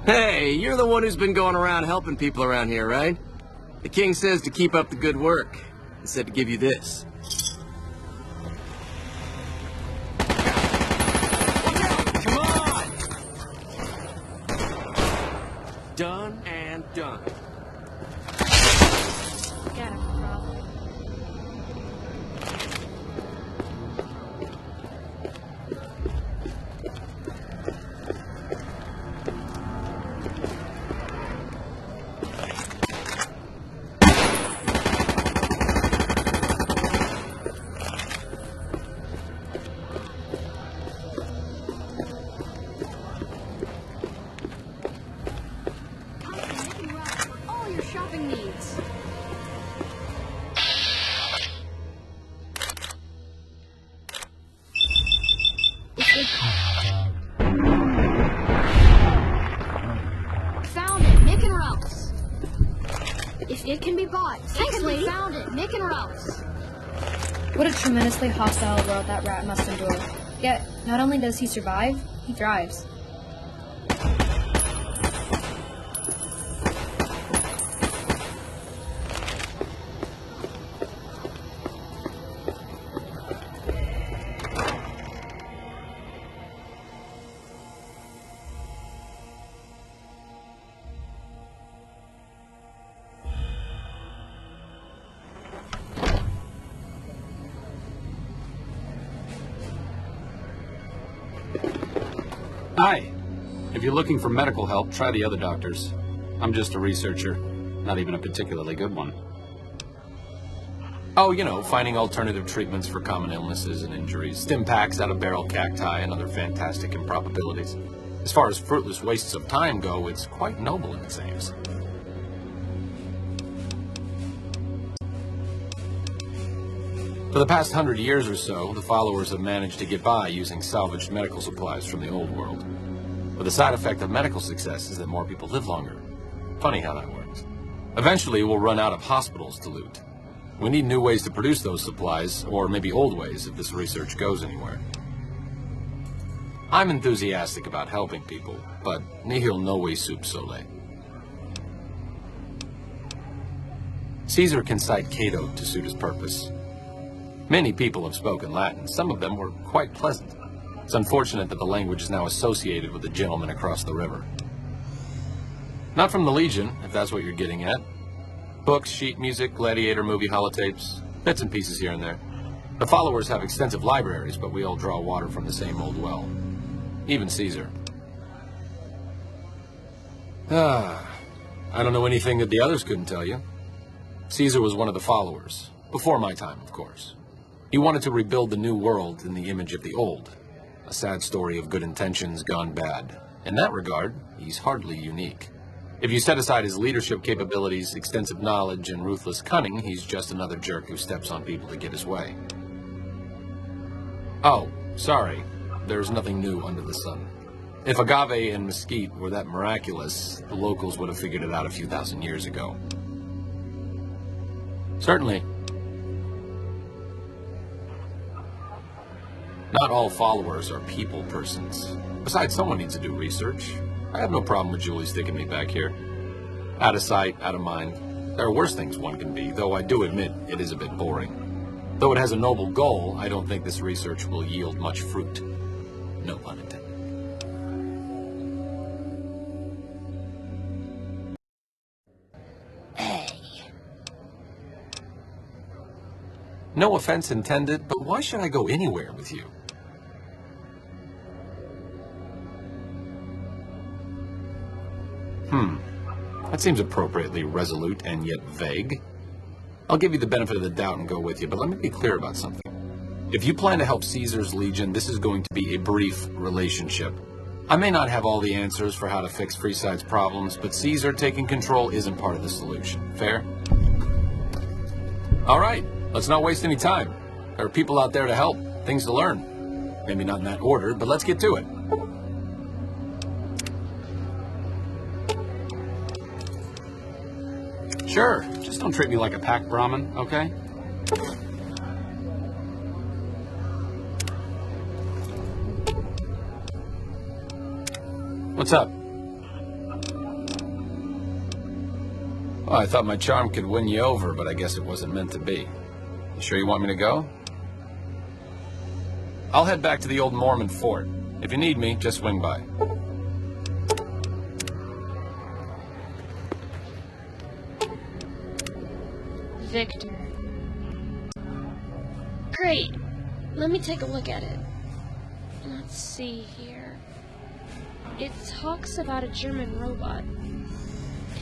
Hey, you're the one who's been going around helping people around here, right? The king says to keep up the good work. He said to give you this. Come on! Done and done. Got him, Rob. All your shopping needs. Found it, Nick and Ralph's. If it can be bought, thanks, lady. Found it, Nick and Ralph's. What a tremendously hostile world that rat must endure. Yet, not only does he survive, he thrives. Hi. If you're looking for medical help, try the other doctors. I'm just a researcher, not even a particularly good one. Oh, you know, finding alternative treatments for common illnesses and injuries, stim packs out of barrel cacti, and other fantastic improbabilities. As far as fruitless wastes of time go, it's quite noble in its aims. For the past 100 years or so, the followers have managed to get by using salvaged medical supplies from the old world. But the side effect of medical success is that more people live longer. Funny how that works. Eventually, we'll run out of hospitals to loot. We need new ways to produce those supplies, or maybe old ways if this research goes anywhere. I'm enthusiastic about helping people, but nihil novi sub sole. Caesar can cite Cato to suit his purpose. Many people have spoken Latin. Some of them were quite pleasant. It's unfortunate that the language is now associated with the gentleman across the river. Not from the Legion, if that's what you're getting at. Books, sheet music, gladiator movie holotapes, bits and pieces here and there. The followers have extensive libraries, but we all draw water from the same old well. Even Caesar. I don't know anything that the others couldn't tell you. Caesar was one of the followers. Before my time, of course. He wanted to rebuild the new world in the image of the old. A sad story of good intentions gone bad. In that regard, he's hardly unique. If you set aside his leadership capabilities, extensive knowledge, and ruthless cunning, he's just another jerk who steps on people to get his way. Oh, sorry. There's nothing new under the sun. If agave and mesquite were that miraculous, the locals would have figured it out a few thousand years ago. Certainly. Not all followers are people persons. Besides, someone needs to do research. I have no problem with Julie sticking me back here. Out of sight, out of mind. There are worse things one can be, though I do admit it is a bit boring. Though it has a noble goal, I don't think this research will yield much fruit. No pun intended. No offense intended, but why should I go anywhere with you? That seems appropriately resolute and yet vague. I'll give you the benefit of the doubt and go with you, but let me be clear about something. If you plan to help Caesar's Legion, this is going to be a brief relationship. I may not have all the answers for how to fix Freeside's problems, but Caesar taking control isn't part of the solution. Fair? All right. Let's not waste any time. There are people out there to help, things to learn. Maybe not in that order, but let's get to it. Sure, just don't treat me like a pack Brahmin, okay? What's up? Well, I thought my charm could win you over, but I guess it wasn't meant to be. You sure you want me to go? I'll head back to the old Mormon fort. If you need me, just swing by. Victor. Great. Let me take a look at it. Let's see here. It talks about a German robot.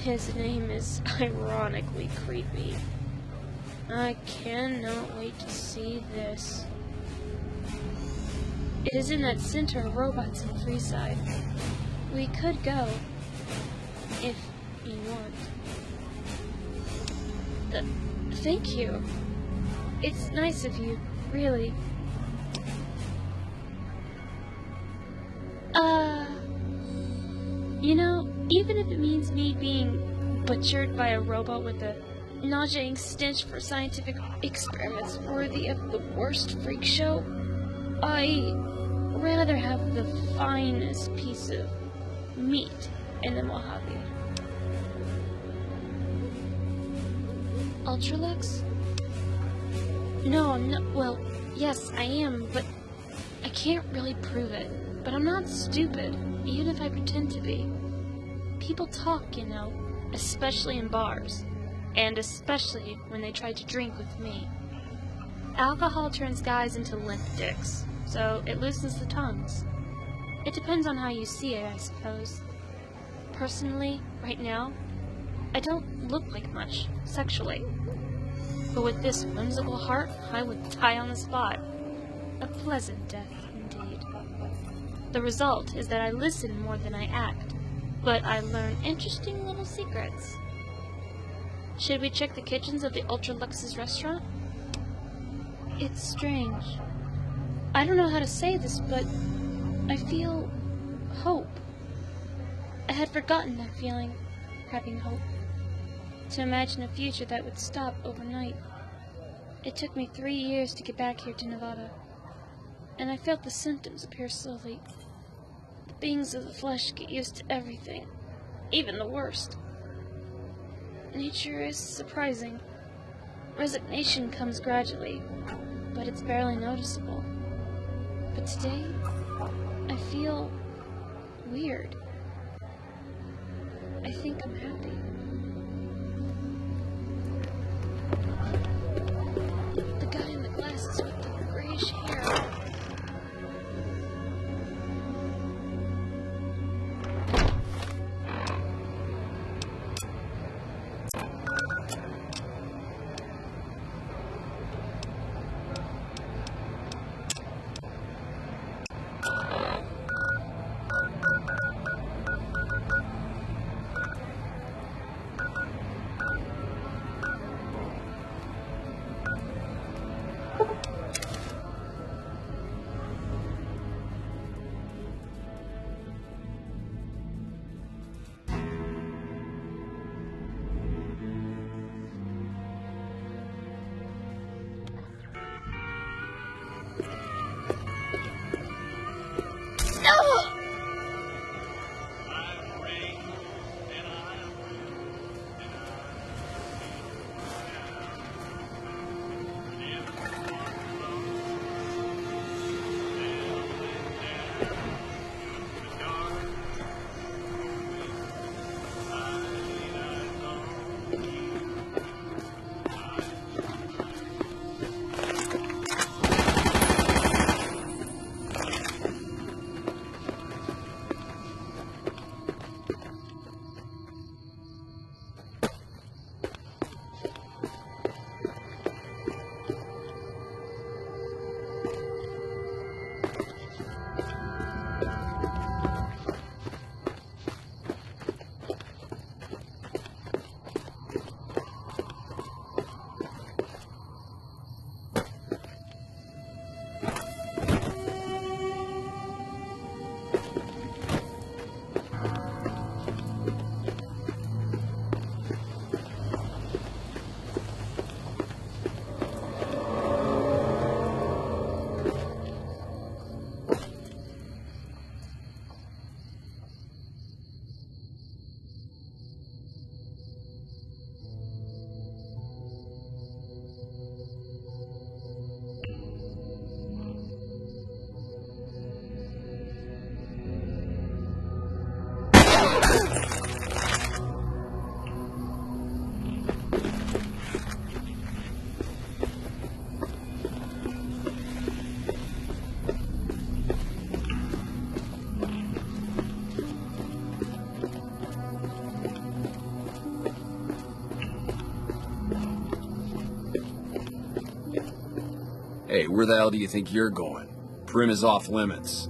His name is ironically creepy. I cannot wait to see this. It is in that center of robots in Freeside. We could go, if you want. Thank you. It's nice of you, really. You know, even if it means me being butchered by a robot with a nauseating stench for scientific experiments worthy of the worst freak show, I rather have the finest piece of meat in the Mojave. Ultralux? No, I'm not. Well, yes, I am, but I can't really prove it. But I'm not stupid, even if I pretend to be. People talk, you know, especially in bars, and especially when they try to drink with me. Alcohol turns guys into limp dicks, so it loosens the tongues. It depends on how you see it, I suppose. Personally, right now, I don't look like much, sexually. But with this whimsical heart, I would die on the spot. A pleasant death, indeed. The result is that I listen more than I act, but I learn interesting little secrets. Should we check the kitchens of the Ultralux's restaurant? It's strange. I don't know how to say this, but I feel hope. I had forgotten that feeling, having hope. To imagine a future that would stop overnight. It took me 3 years to get back here to Nevada, and I felt the symptoms appear slowly. The beings of the flesh get used to everything, even the worst. Nature is surprising. Resignation comes gradually, but it's barely noticeable. But today, I feel weird. I think I'm happy. The guy in the glasses with the grayish hair. Hey, where the hell do you think you're going? Prim is off limits.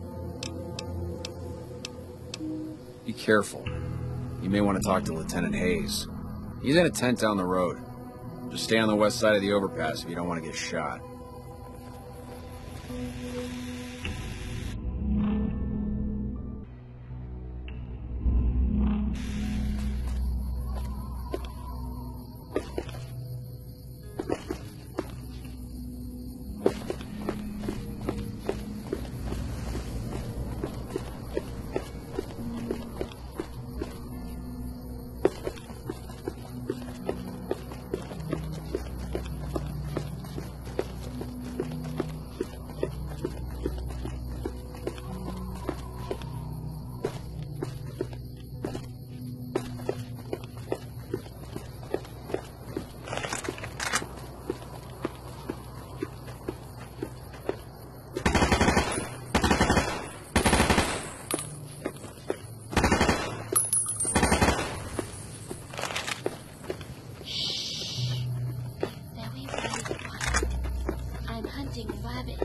Be careful. You may want to talk to Lieutenant Hayes. He's in a tent down the road. Just stay on the west side of the overpass if you don't want to get shot. I'm hunting rabbit.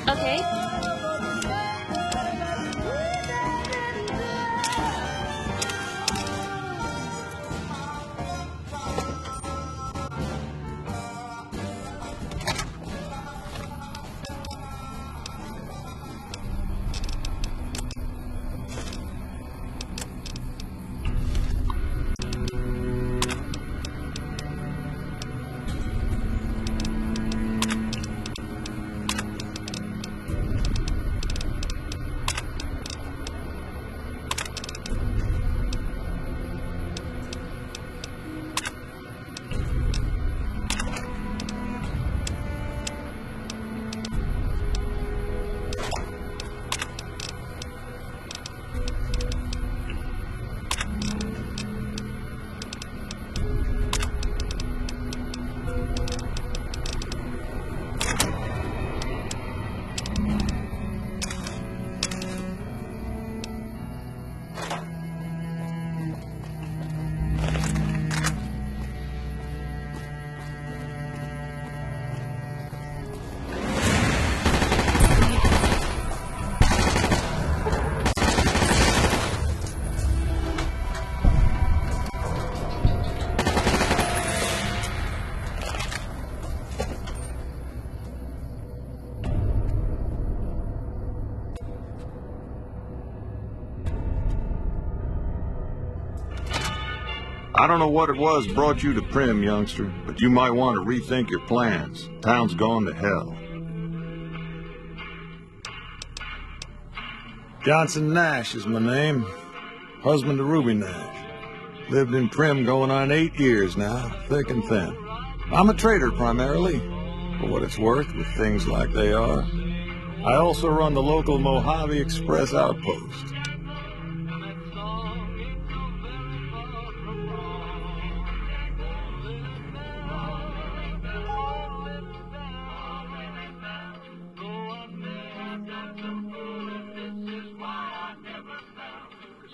Okay. I don't know what it was brought you to Primm, youngster, but you might want to rethink your plans. Town's gone to hell. Johnson Nash is my name. Husband to Ruby Nash. Lived in Primm going on 8 years now, thick and thin. I'm a trader primarily, for what it's worth with things like they are. I also run the local Mojave Express outpost.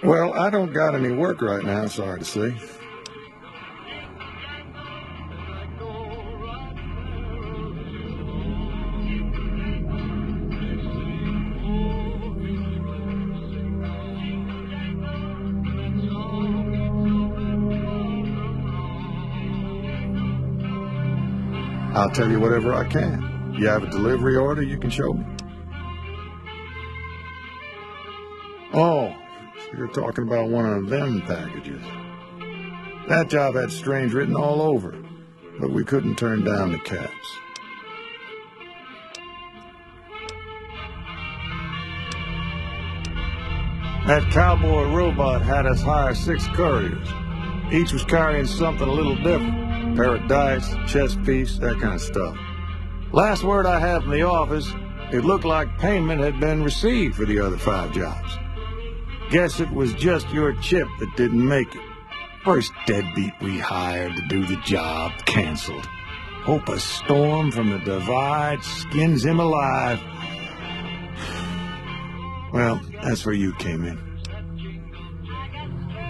Well, I don't got any work right now, sorry to say. I'll tell you whatever I can. You have a delivery order you can show me? Oh, so you're talking about one of them packages. That job had strange written all over, but we couldn't turn down the caps. That cowboy robot had us hire 6 couriers. Each was carrying something a little different. Pair of dice, chess piece, that kind of stuff. Last word I have from the office, it looked like payment had been received for the other 5 jobs. Guess it was just your chip that didn't make it. First deadbeat we hired to do the job canceled. Hope a storm from the divide skins him alive. Well, that's where you came in.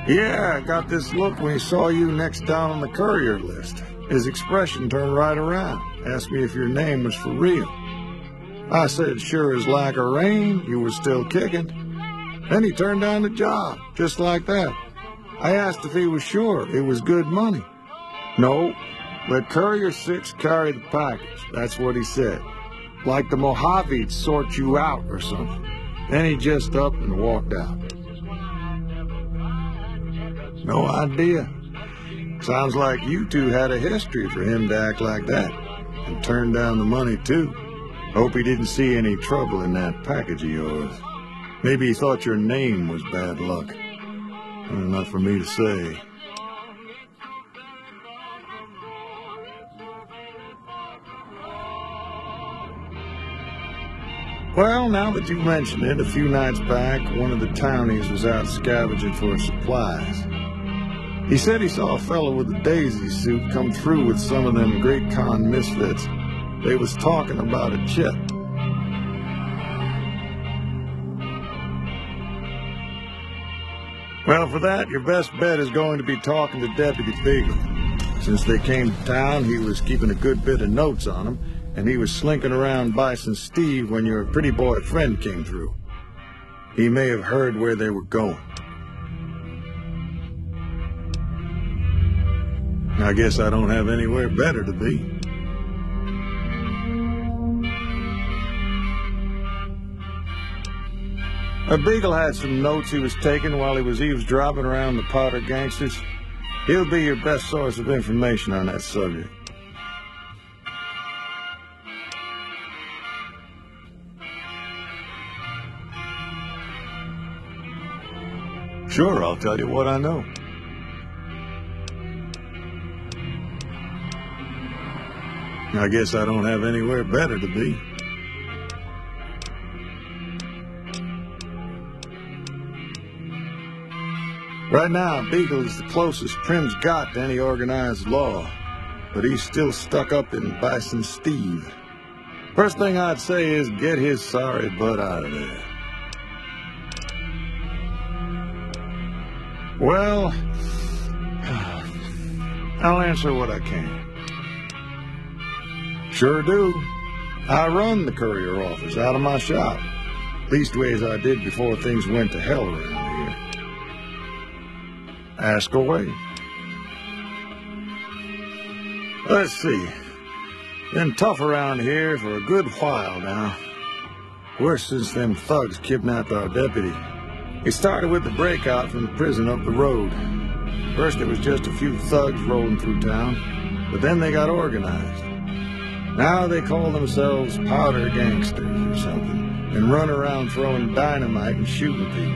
Yeah, I got this look when he saw you next down on the courier list. His expression turned right around. Asked me if your name was for real. I said, sure as like a rain, you were still kicking. Then he turned down the job, just like that. I asked if he was sure it was good money. No, let Courier 6 carry the package. That's what he said. Like the Mojave'd sort you out or something. Then he just up and walked out. No idea. Sounds like you two had a history for him to act like that. And turn down the money, too. Hope he didn't see any trouble in that package of yours. Maybe he thought your name was bad luck. Not for me to say. Well, now that you mention it, a few nights back, one of the townies was out scavenging for supplies. He said he saw a fellow with a daisy suit come through with some of them Great Khan misfits. They was talking about a chip. Well, for that, your best bet is going to be talking to Deputy Beagle. Since they came to town, he was keeping a good bit of notes on them, and he was slinking around Bison Steve when your pretty boy friend came through. He may have heard where they were going. I guess I don't have anywhere better to be. Beagle had some notes he was taking while he was eavesdropping around the Potter gangsters. He'll be your best source of information on that subject. Sure, I'll tell you what I know. I guess I don't have anywhere better to be. Right now, Beagle is the closest Primm's got to any organized law, but he's still stuck up in Bison Steve. First thing I'd say is get his sorry butt out of there. Well, I'll answer what I can. Sure do. I run the courier office out of my shop. Leastways I did before things went to hell around here. Ask away. Let's see. Been tough around here for a good while now. Worse since them thugs kidnapped our deputy. It started with the breakout from the prison up the road. First, it was just a few thugs rolling through town, but then they got organized. Now they call themselves powder gangsters or something, and run around throwing dynamite and shooting people.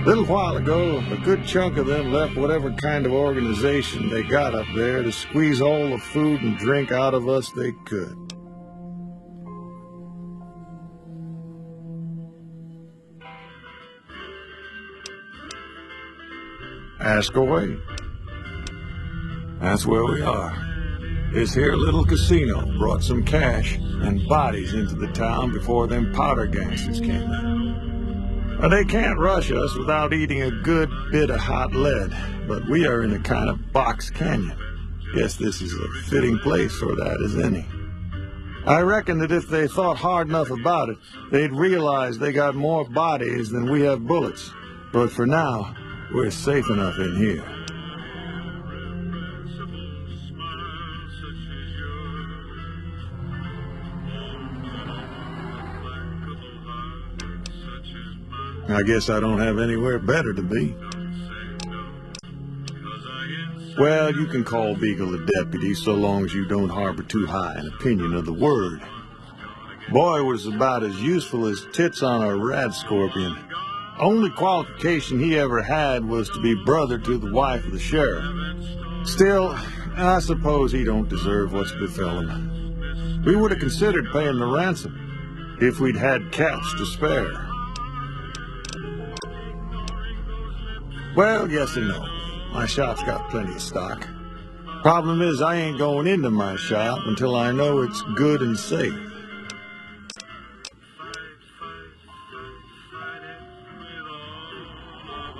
A little while ago, a good chunk of them left whatever kind of organization they got up there to squeeze all the food and drink out of us they could. Ask away. That's where we are. This here little casino brought some cash and bodies into the town before them powder gangsters came in. Now, they can't rush us without eating a good bit of hot lead, but we are in a kind of box canyon. Guess this is a fitting place for that as any. I reckon that if they thought hard enough about it, they'd realize they got more bodies than we have bullets. But for now, we're safe enough in here. I guess I don't have anywhere better to be. Well, you can call Beagle a deputy so long as you don't harbor too high an opinion of the word. Boy was about as useful as tits on a rad scorpion. Only qualification he ever had was to be brother to the wife of the sheriff. Still, I suppose he don't deserve what's befell him. We would have considered paying the ransom if we'd had cash to spare. Well, yes and no. My shop's got plenty of stock. Problem is, I ain't going into my shop until I know it's good and safe.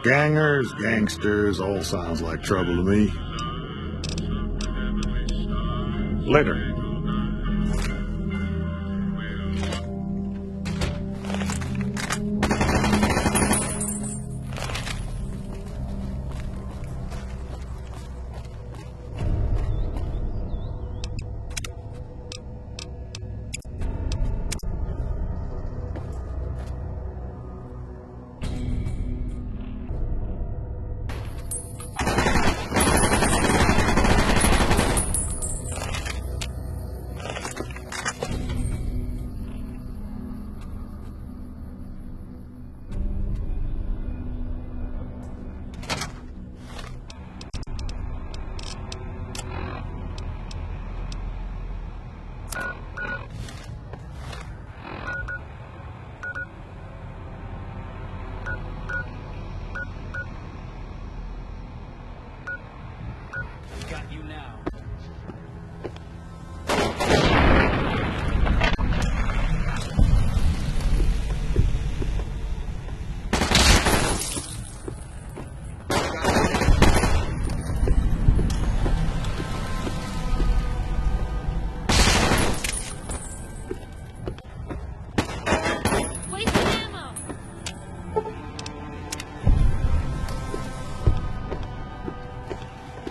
Gangers, gangsters, all sounds like trouble to me. Later.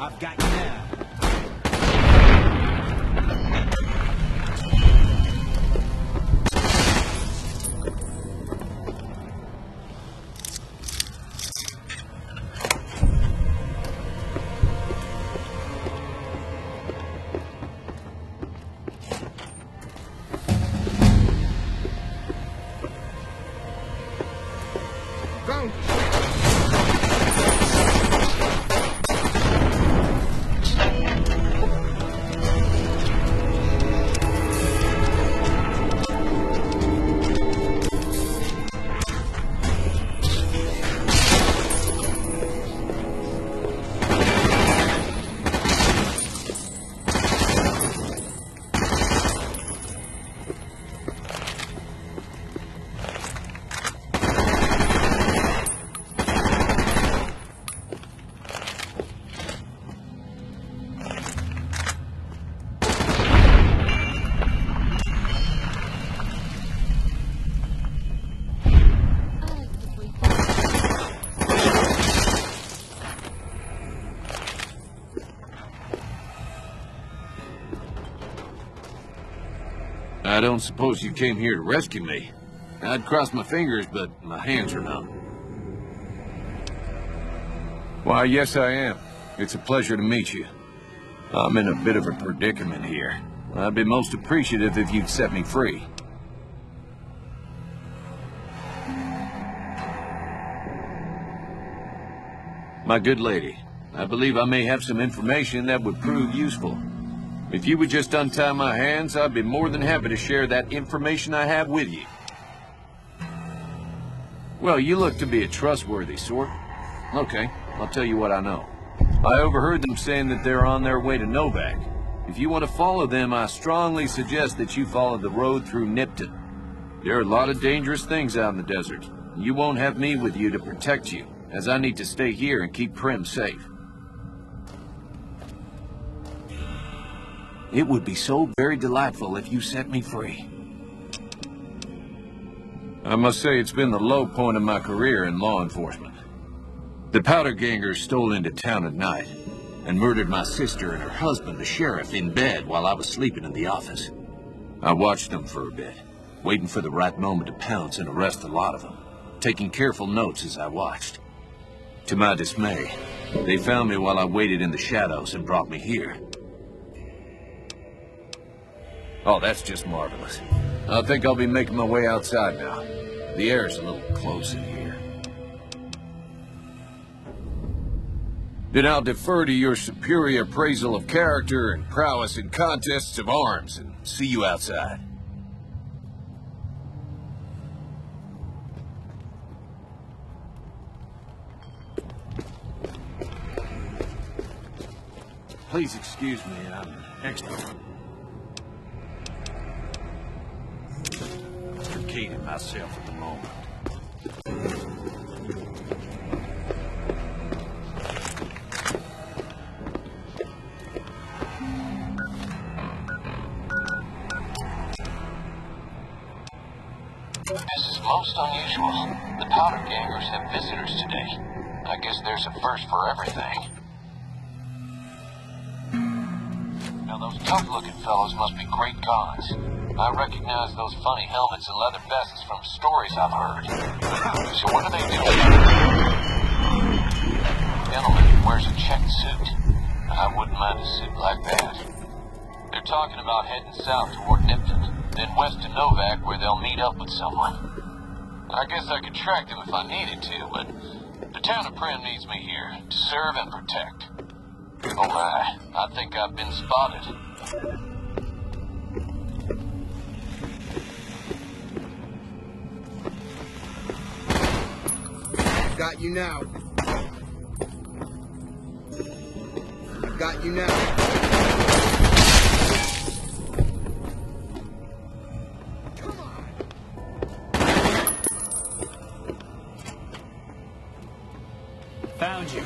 I've got you now. Go! I don't suppose you came here to rescue me. I'd cross my fingers, but my hands are numb. Why, yes, I am. It's a pleasure to meet you. I'm in a bit of a predicament here. I'd be most appreciative if you'd set me free. My good lady, I believe I may have some information that would prove useful. If you would just untie my hands, I'd be more than happy to share that information I have with you. Well, you look to be a trustworthy sort. Okay, I'll tell you what I know. I overheard them saying that they're on their way to Novak. If you want to follow them, I strongly suggest that you follow the road through Nipton. There are a lot of dangerous things out in the desert. You won't have me with you to protect you, as I need to stay here and keep Primm safe. It would be so very delightful if you set me free. I must say it's been the low point of my career in law enforcement. The Powder Gangers stole into town at night and murdered my sister and her husband, the sheriff, in bed while I was sleeping in the office. I watched them for a bit, waiting for the right moment to pounce and arrest a lot of them, taking careful notes as I watched. To my dismay, they found me while I waited in the shadows and brought me here. Oh, that's just marvelous. I think I'll be making my way outside now. The air's a little close in here. Then I'll defer to your superior appraisal of character and prowess in contests of arms, and see you outside. Please excuse me, I'm an expert. Forgetting myself at the moment. This is most unusual. The Powder Gangers have visitors today. I guess there's a first for everything. Now those tough-looking fellows must be great guns. I recognize those funny helmets and leather vests from stories I've heard. So what are they doing? Gentleman wears a checked suit. I wouldn't mind a suit like that. They're talking about heading south toward Nipton, then west to Novak where they'll meet up with someone. I guess I could track them if I needed to, but the town of Primm needs me here to serve and protect. Oh my, I think I've been spotted. Got you now. Got you now. Found you.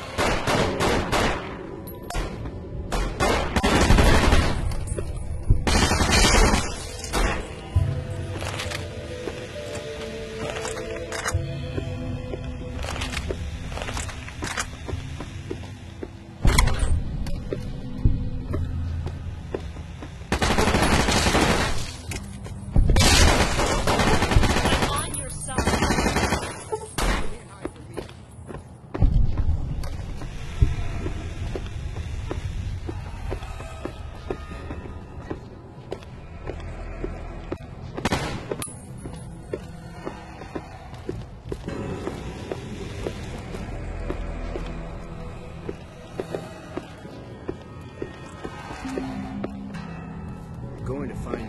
Going to find you.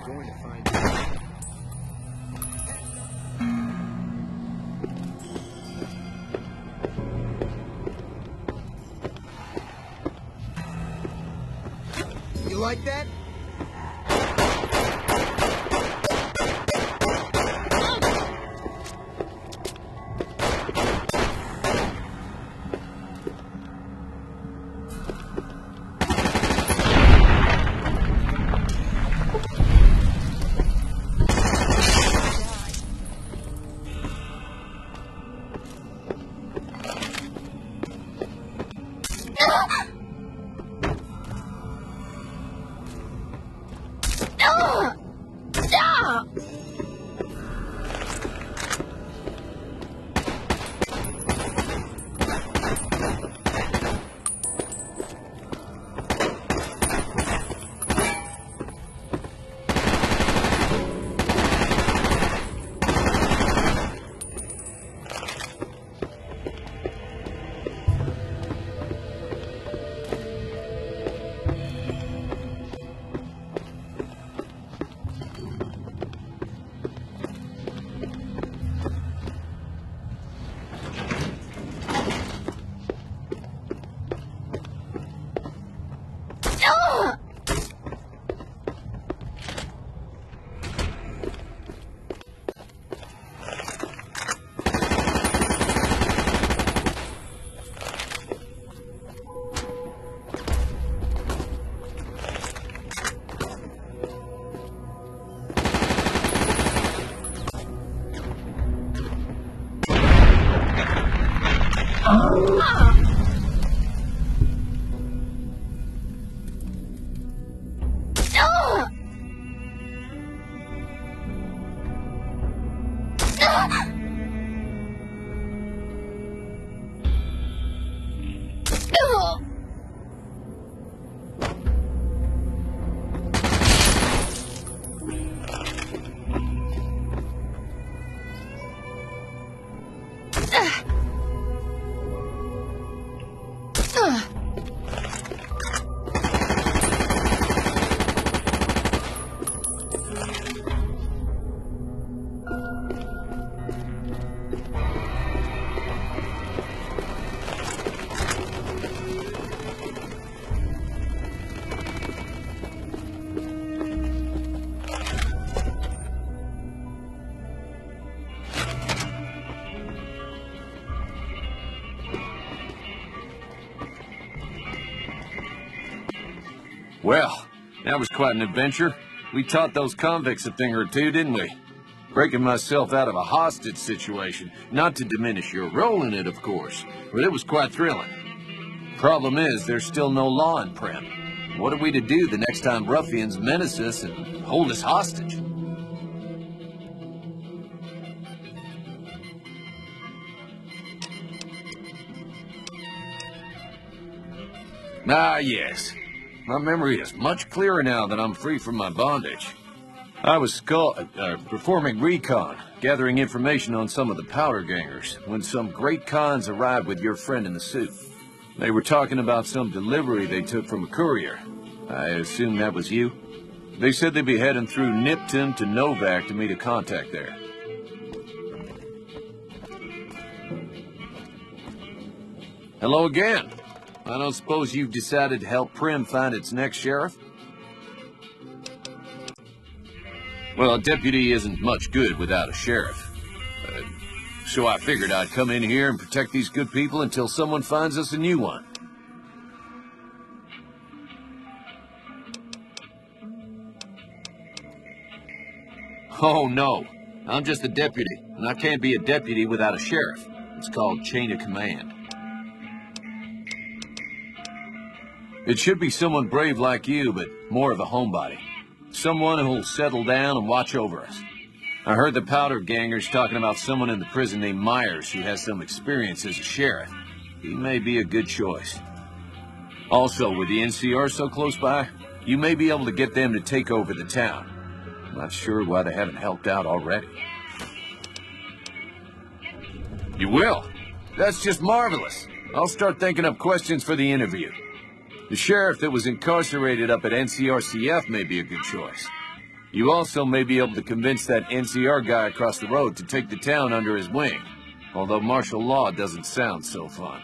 Going to find you. You like that? Well, that was quite an adventure. We taught those convicts a thing or two, didn't we? Breaking myself out of a hostage situation. Not to diminish your role in it, of course, but it was quite thrilling. Problem is, there's still no law in Primm. What are we to do the next time ruffians menace us and hold us hostage? Ah, yes. My memory is much clearer now that I'm free from my bondage. I was performing recon, gathering information on some of the powder gangers, when some great cons arrived with your friend in the suit. They were talking about some delivery they took from a courier. I assume that was you? They said they'd be heading through Nipton to Novac to meet a contact there. Hello again. I don't suppose you've decided to help Primm find its next sheriff? Well, a deputy isn't much good without a sheriff. So I figured I'd come in here and protect these good people until someone finds us a new one. Oh, no. I'm just a deputy, and I can't be a deputy without a sheriff. It's called chain of command. It should be someone brave like you, but more of a homebody. Someone who'll settle down and watch over us. I heard the powder gangers talking about someone in the prison named Myers who has some experience as a sheriff. He may be a good choice. Also, with the NCR so close by, you may be able to get them to take over the town. I'm not sure why they haven't helped out already. You will? That's just marvelous. I'll start thinking up questions for the interview. The sheriff that was incarcerated up at NCRCF may be a good choice. You also may be able to convince that NCR guy across the road to take the town under his wing, although martial law doesn't sound so fun.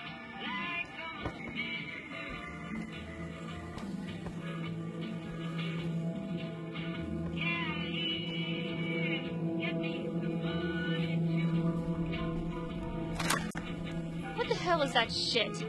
What the hell is that shit?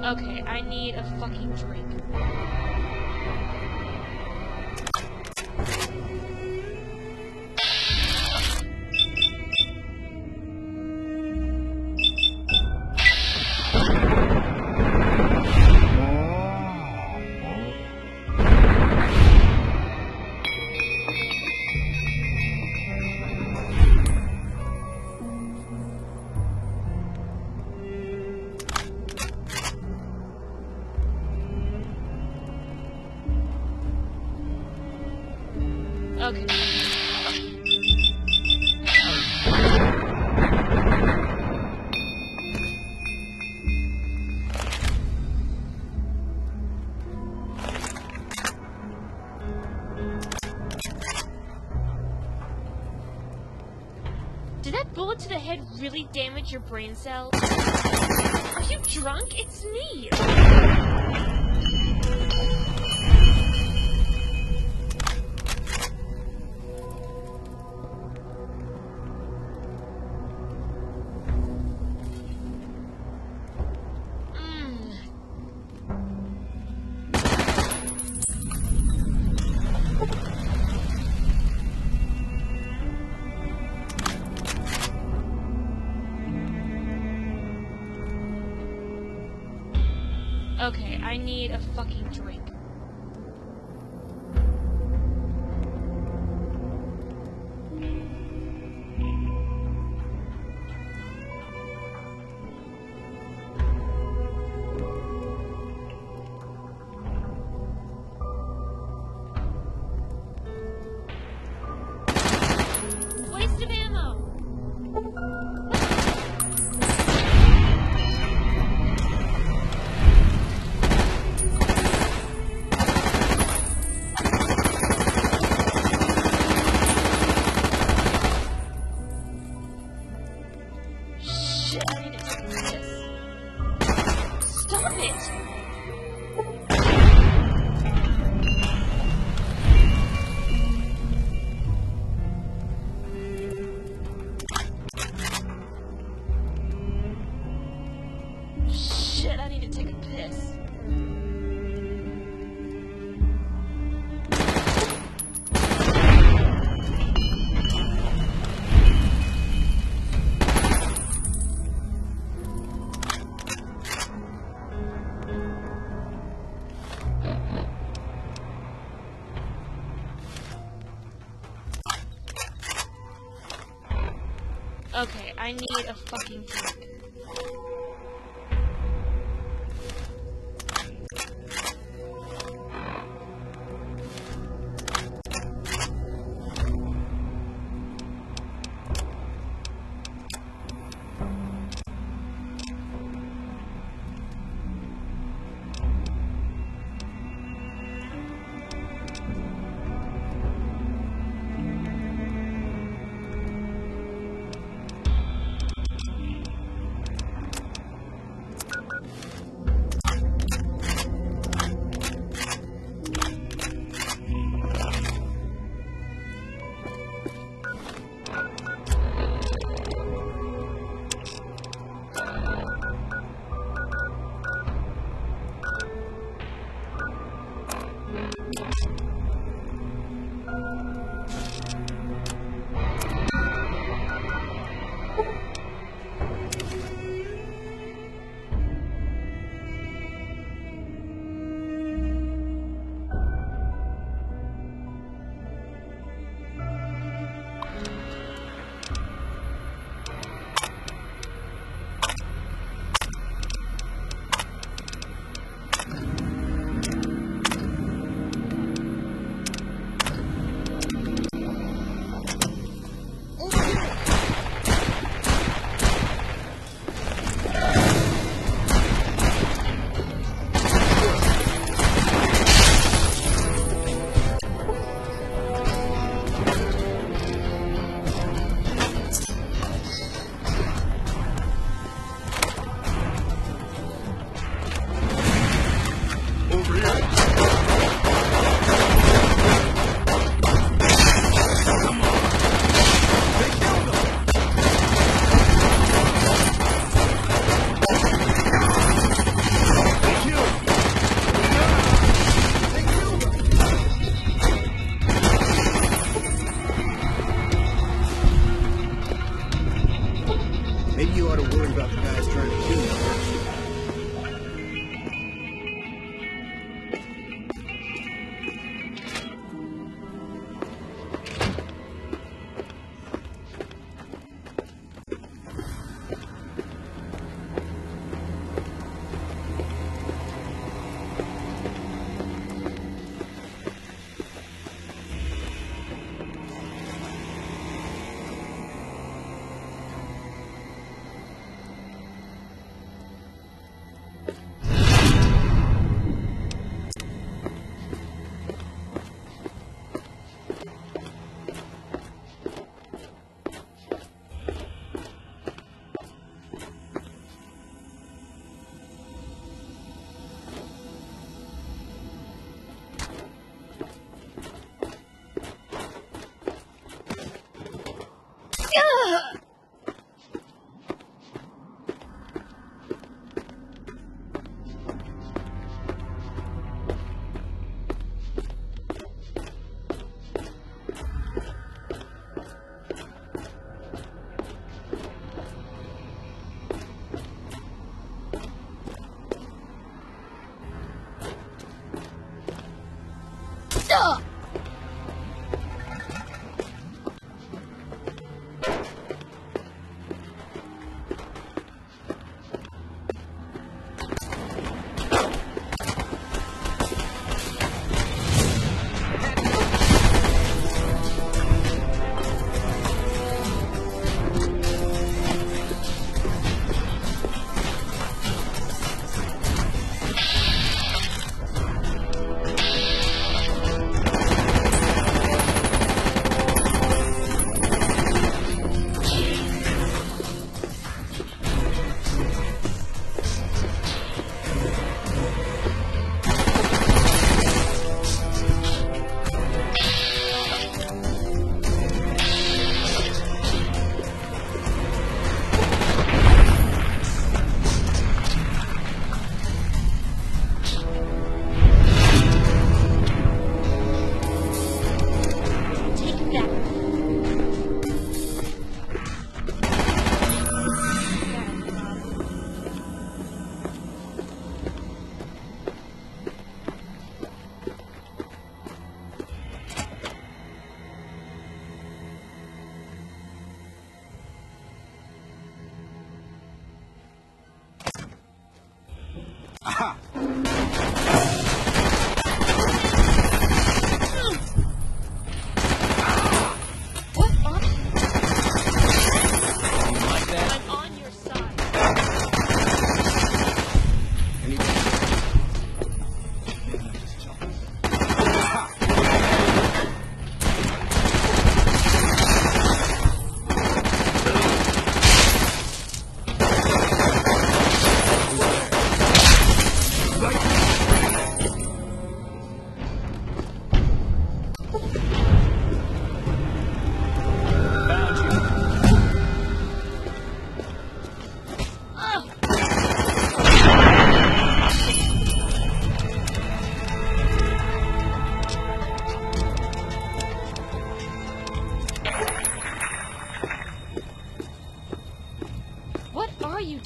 Okay, I need a fucking drink. Okay. Did that bullet to the head really damage your brain cells? Are you drunk? It's me! Okay, I need a fucking drink. Waste of ammo! Shit, I need to take this. Stop it! Shit, I need to take a piss. Okay, I need a fucking drink. about the guys trying to kill you.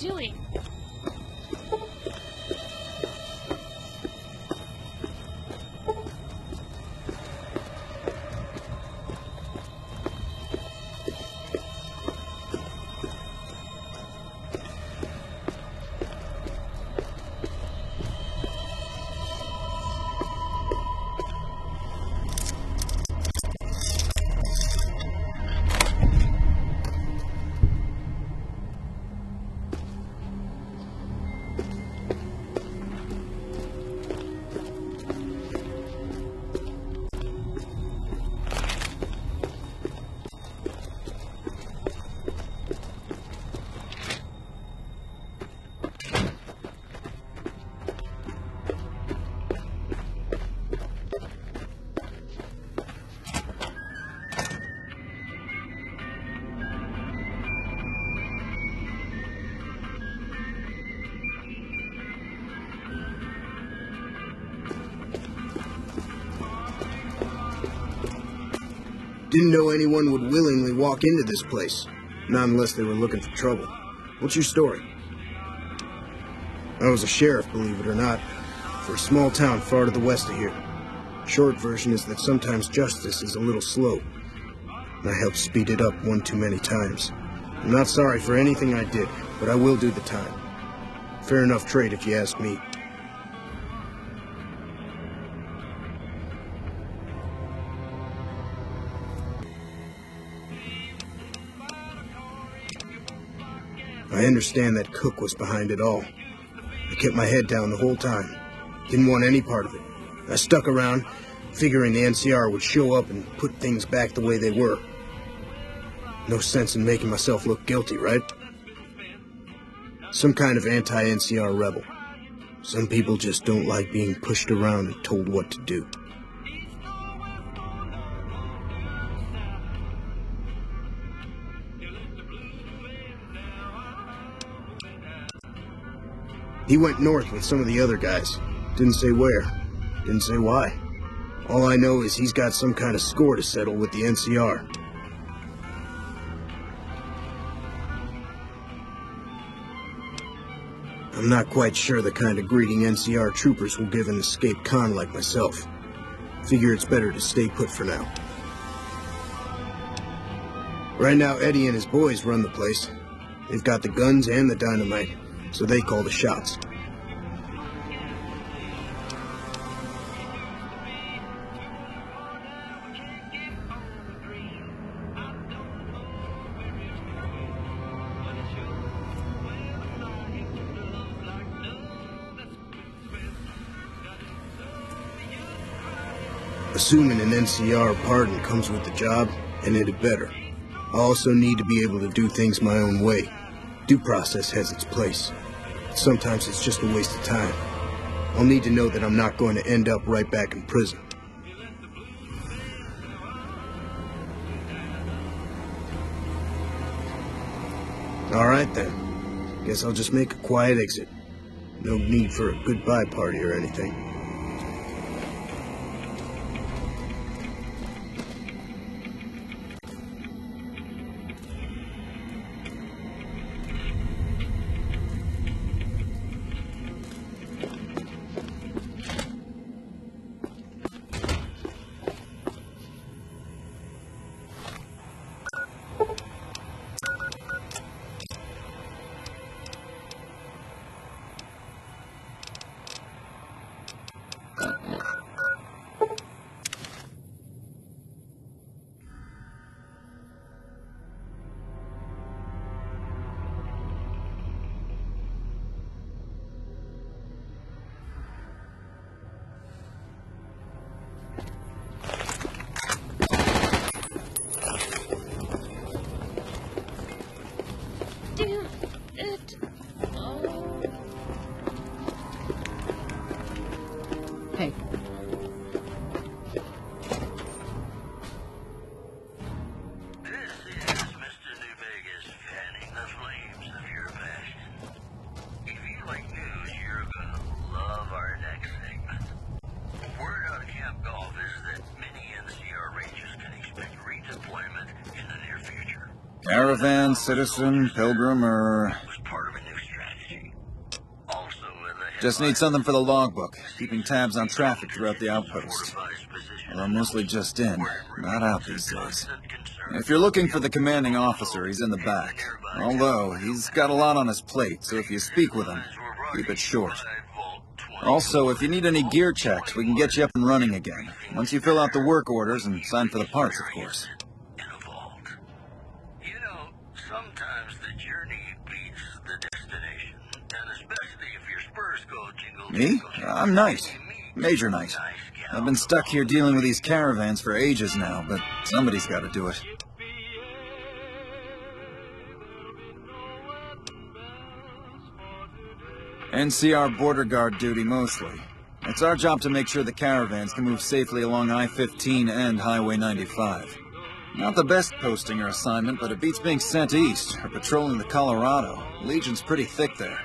doing? Didn't know anyone would willingly walk into this place. Not unless they were looking for trouble. What's your story? I was a sheriff, believe it or not, for a small town far to the west of here. Short version is that sometimes justice is a little slow, and I helped speed it up one too many times. I'm not sorry for anything I did, but I will do the time. Fair enough trade if you ask me. I understand that Cook was behind it all. I kept my head down the whole time. Didn't want any part of it. I stuck around, figuring the NCR would show up and put things back the way they were. No sense in making myself look guilty, right? Some kind of anti-NCR rebel. Some people just don't like being pushed around and told what to do. He went north with some of the other guys. Didn't say where. Didn't say why. All I know is he's got some kind of score to settle with the NCR. I'm not quite sure the kind of greeting NCR troopers will give an escaped con like myself. Figure it's better to stay put for now. Right now, Eddie and his boys run the place. They've got the guns and the dynamite, so they call the shots. Assuming an NCR pardon comes with the job, and it had better. I also need to be able to do things my own way. Due process has its place. Sometimes it's just a waste of time. I'll need to know that I'm not going to end up right back in prison. All right then. Guess I'll just make a quiet exit. No need for a goodbye party or anything. Hey. This is Mr. New Vegas fanning the flames of your passion. If you like news, you're gonna love our next segment. Word out of Camp Golf is that many NCR Rangers can expect redeployment in the near future. Caravan, citizen, pilgrim, or... Just need something for the logbook, keeping tabs on traffic throughout the outpost. Although mostly just in, not out these days. If you're looking for the commanding officer, he's in the back. Although, he's got a lot on his plate, so if you speak with him, keep it short. Also, if you need any gear checks, we can get you up and running again. Once you fill out the work orders and sign for the parts, of course. You know, sometimes the journey beats the destination, and especially if your spurs go jingle. Me? I'm Knight. Major Knight. I've been stuck here dealing with these caravans for ages now, but somebody's got to do it. NCR border guard duty mostly. It's our job to make sure the caravans can move safely along I-15 and Highway 95. Not the best posting or assignment, but it beats being sent east or patrolling the Colorado. Legion's pretty thick there.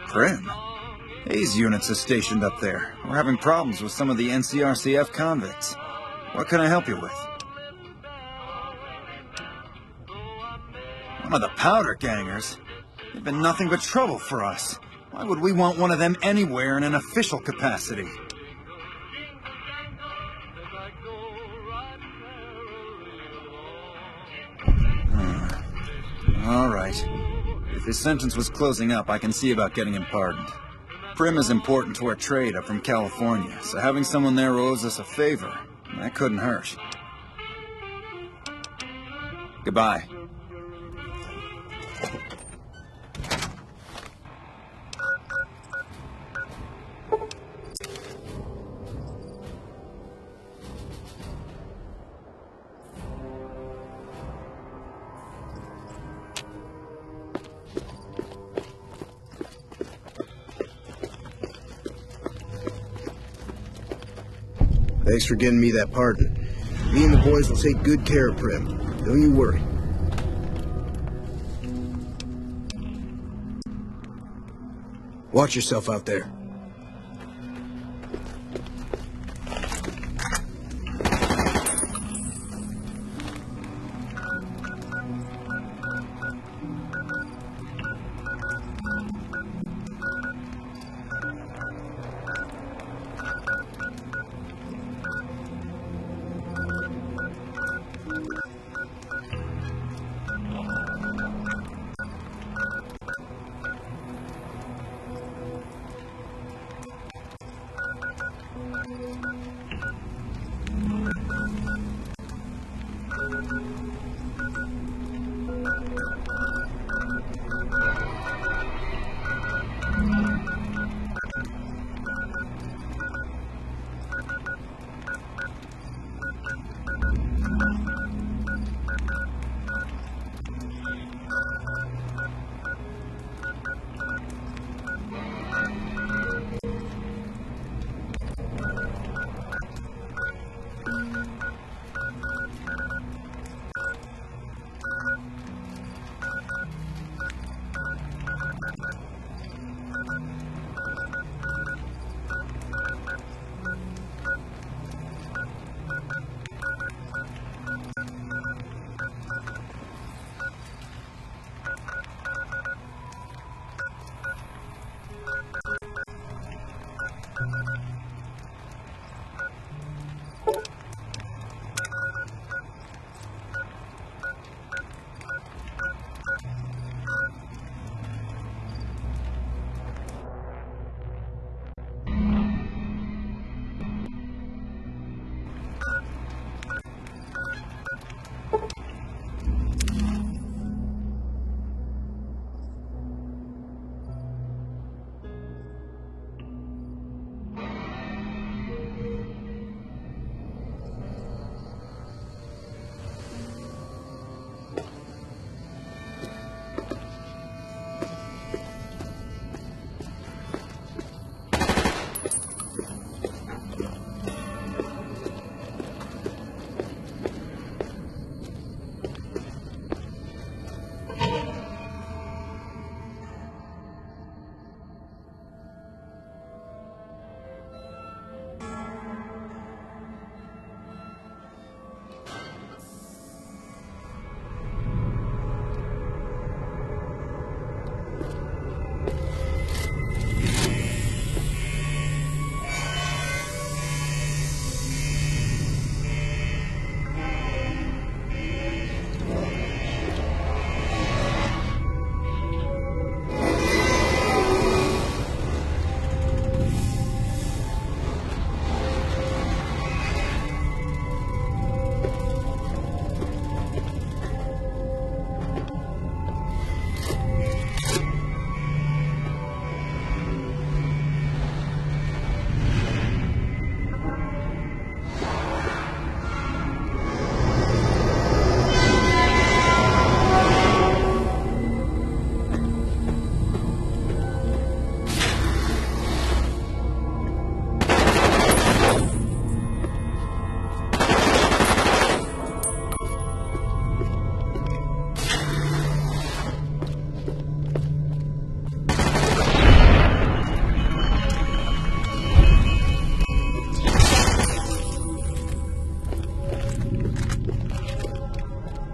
Prim? Hayes units is stationed up there. We're having problems with some of the NCRCF convicts. What can I help you with? Some of the powder gangers. They've been nothing but trouble for us. Why would we want one of them anywhere in an official capacity? All right. If his sentence was closing up, I can see about getting him pardoned. Primm is important to our trade up from California, so having someone there who owes us a favor, that couldn't hurt. Goodbye. Thanks for getting me that pardon. Me and the boys will take good care of Primm. Don't you worry. Watch yourself out there.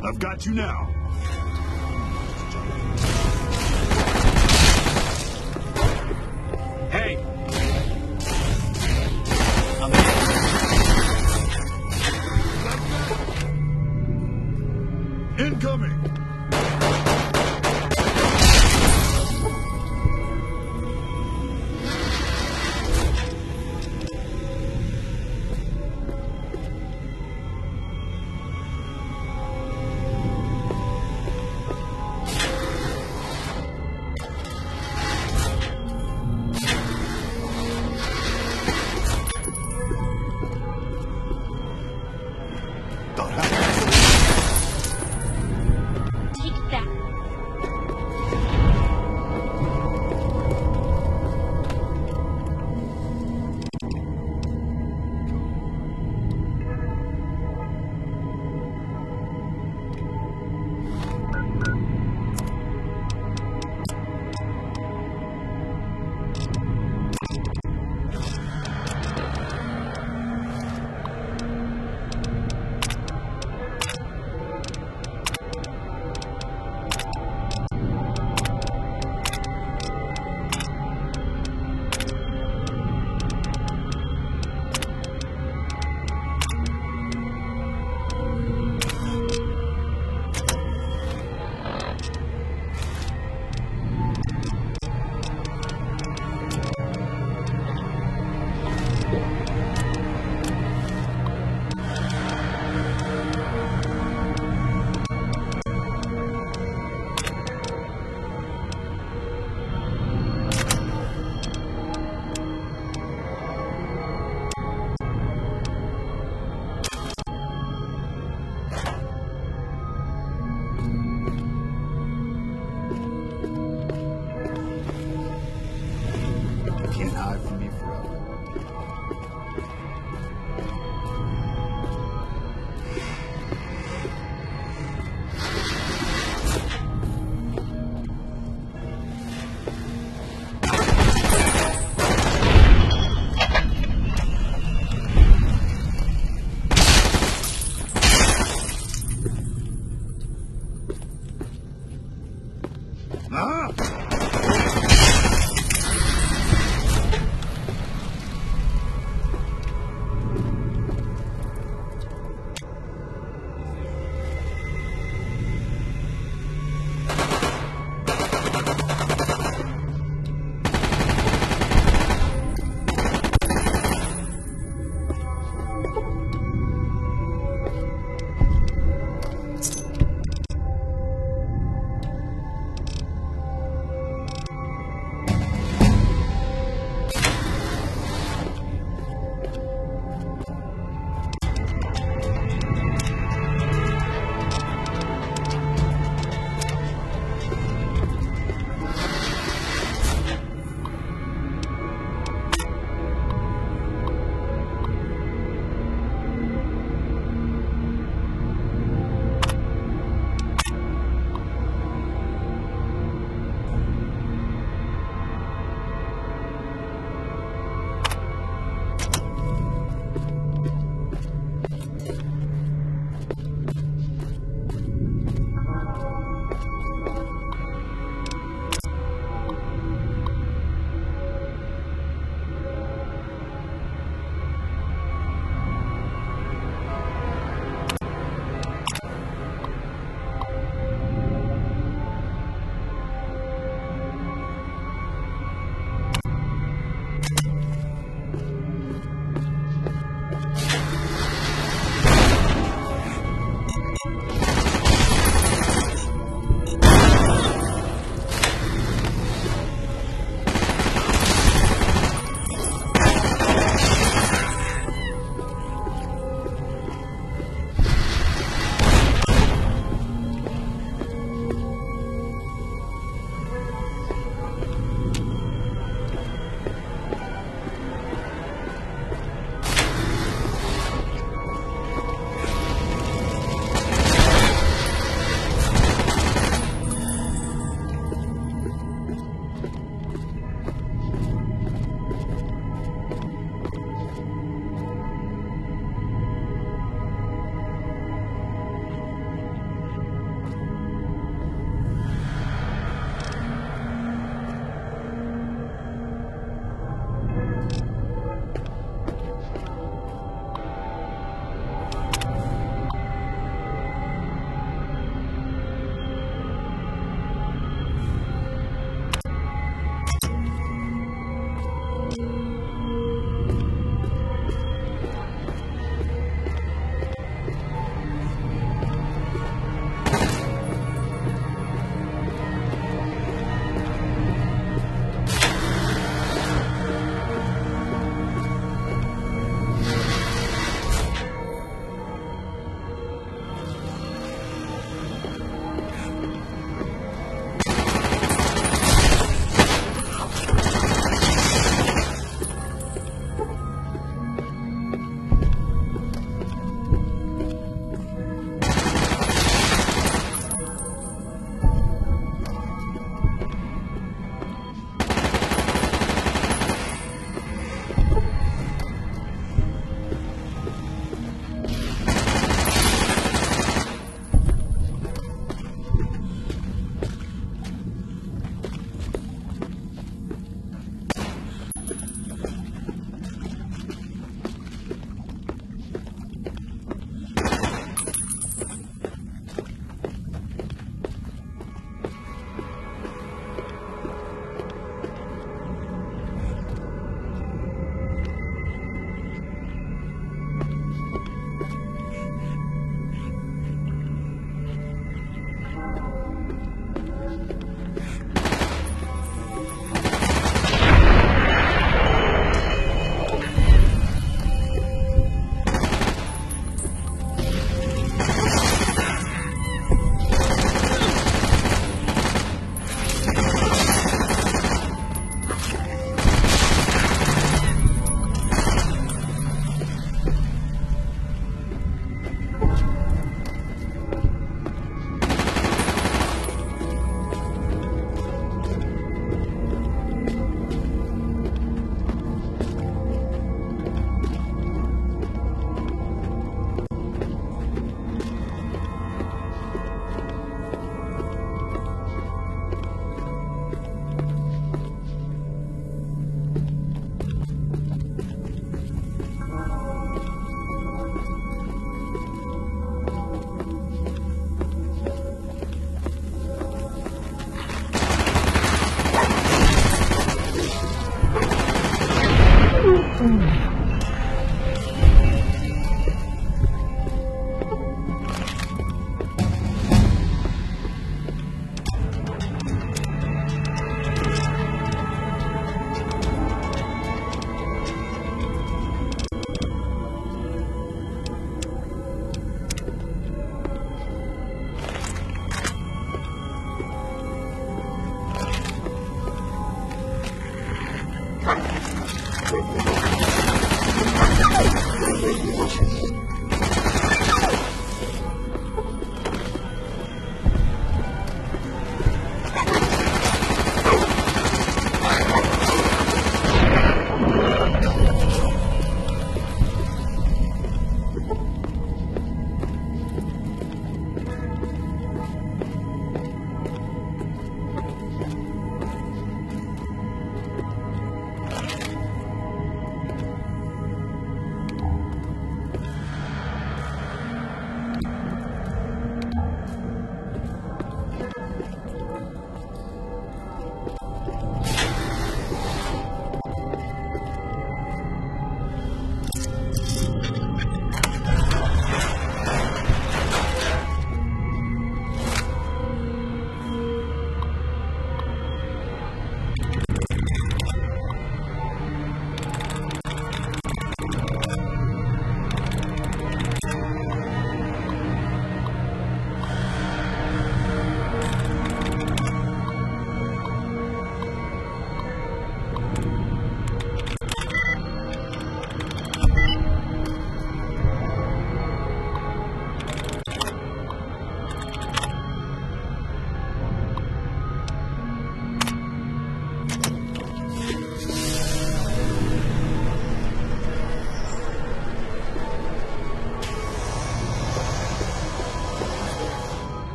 I've got you now.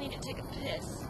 need to take a piss.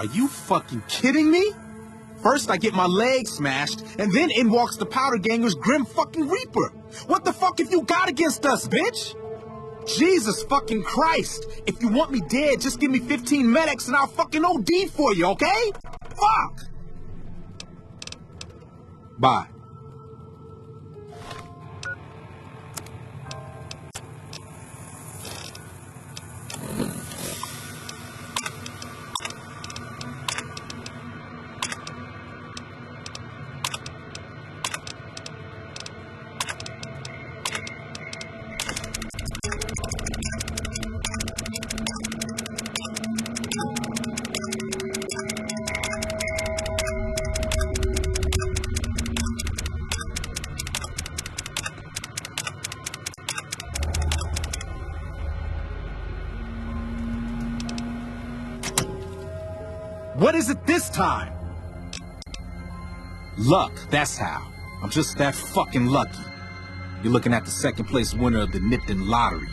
Are you fucking kidding me? First I get my leg smashed, and then in walks the Powder Ganger's Grim fucking Reaper. What the fuck have you got against us, bitch? Jesus fucking Christ. If you want me dead, just give me 15 medics and I'll fucking OD for you, okay? Fuck! Bye. What is it this time? Luck, that's how. I'm just that fucking lucky. You're looking at the second place winner of the Nipton lottery.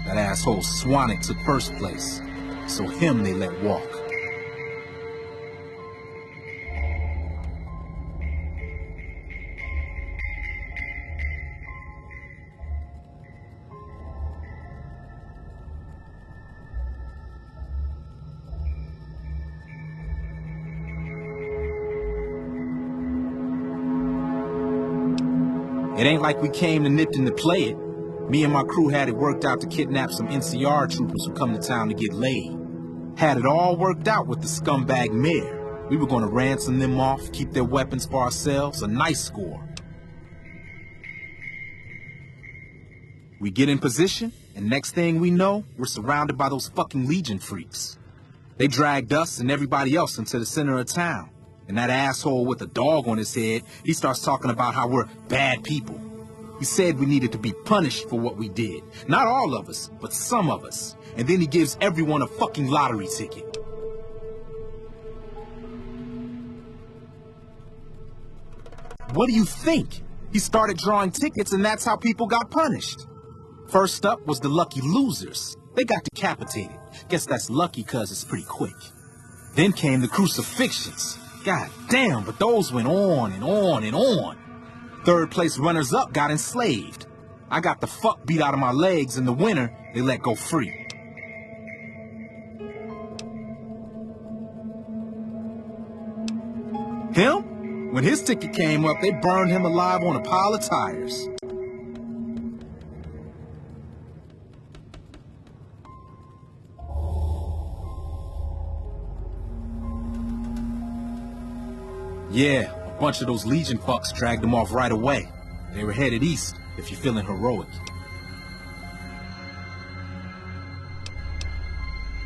That asshole Swanwick took first place. So him they let walk. It ain't like we came to Nipton to play it. Me and my crew had it worked out to kidnap some NCR troopers who come to town to get laid. Had it all worked out with the scumbag mayor. We were gonna ransom them off, keep their weapons for ourselves, a nice score. We get in position, and next thing we know, we're surrounded by those fucking Legion freaks. They dragged us and everybody else into the center of town. And that asshole with a dog on his head, he starts talking about how we're bad people. He said we needed to be punished for what we did. Not all of us, but some of us. And then he gives everyone a fucking lottery ticket. What do you think? He started drawing tickets and that's how people got punished. First up was the lucky losers. They got decapitated. Guess that's lucky cause it's pretty quick. Then came the crucifixions. God damn, but those went on and on and on. Third place runners-up got enslaved. I got the fuck beat out of my legs, and the winner, they let go free. Him? When his ticket came up, they burned him alive on a pile of tires. Yeah, a bunch of those Legion fucks dragged them off right away. They were headed east, if you're feeling heroic.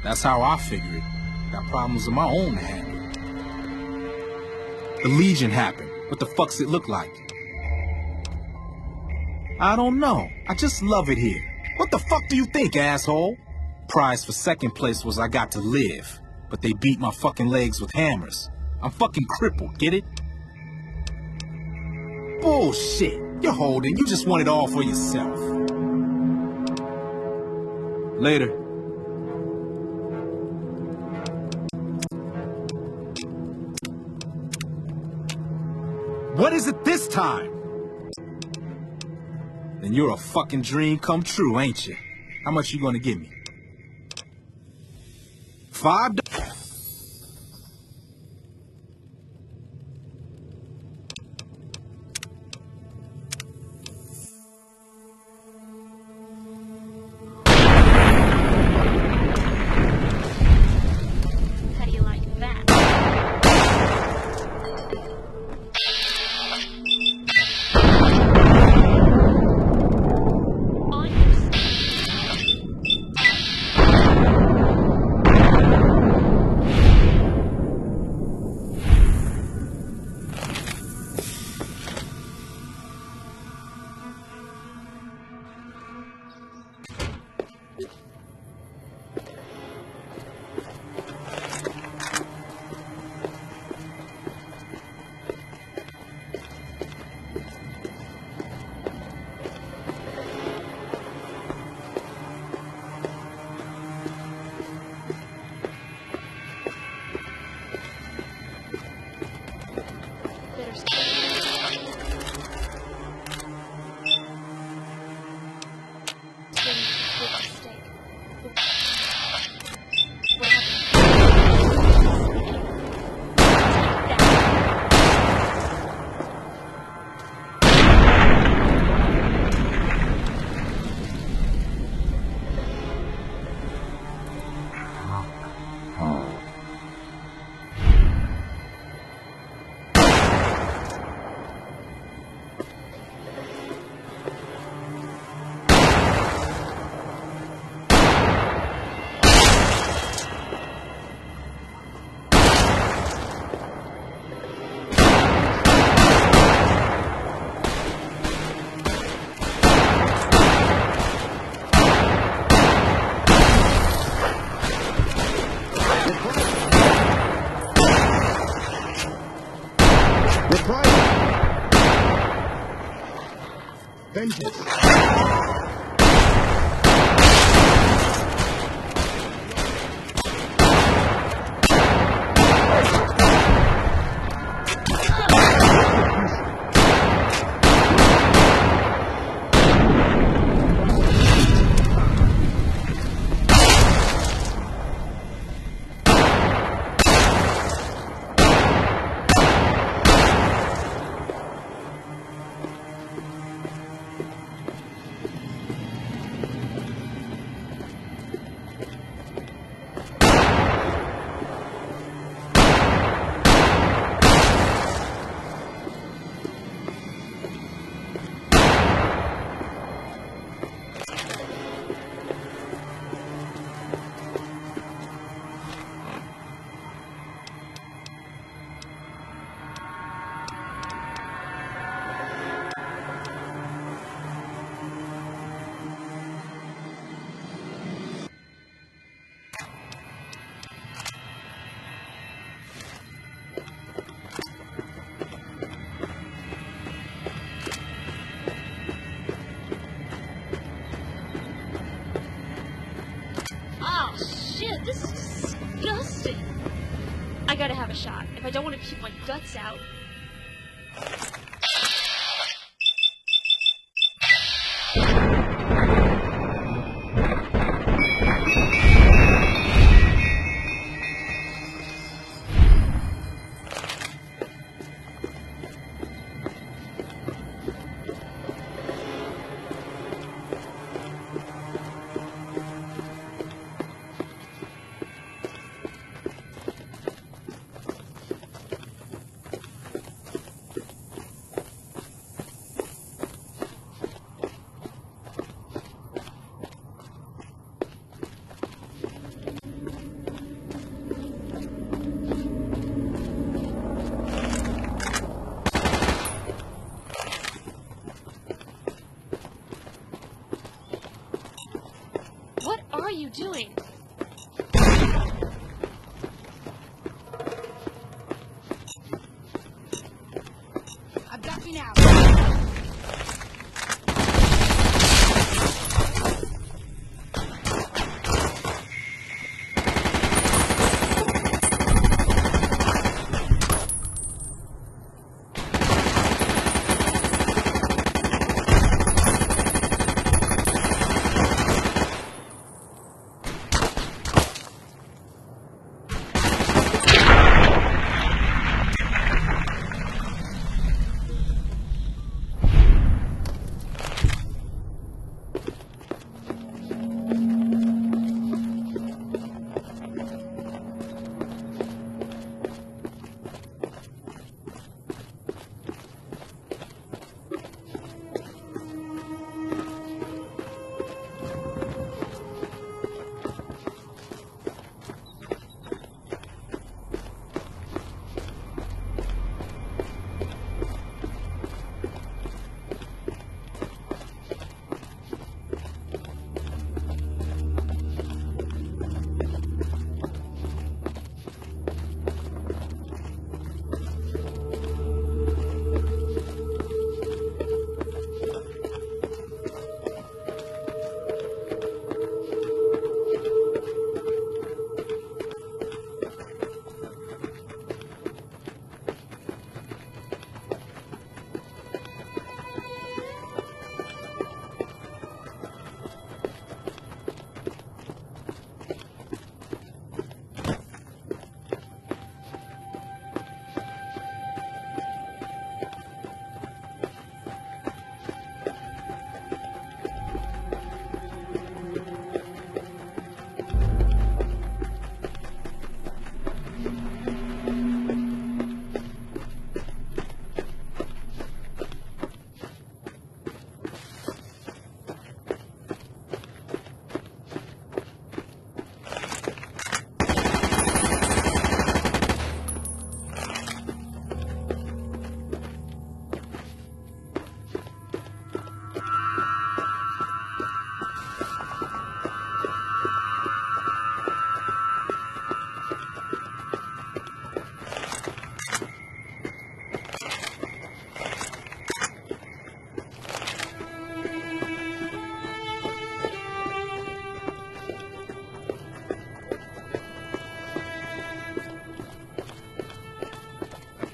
That's how I figure it. Got problems of my own to handle. The Legion happened. What the fuck's it look like? I don't know. I just love it here. What the fuck do you think, asshole? Prize for second place was I got to live. But they beat my fucking legs with hammers. I'm fucking crippled, get it? Bullshit. You're holding. You just want it all for yourself. Later. What is it this time? Then you're a fucking dream come true, ain't you? How much you gonna give me? $5? vengeance. Oh, shit, this is disgusting. I gotta have a shot if I don't want to puke my guts out. What are you doing? I've got you now.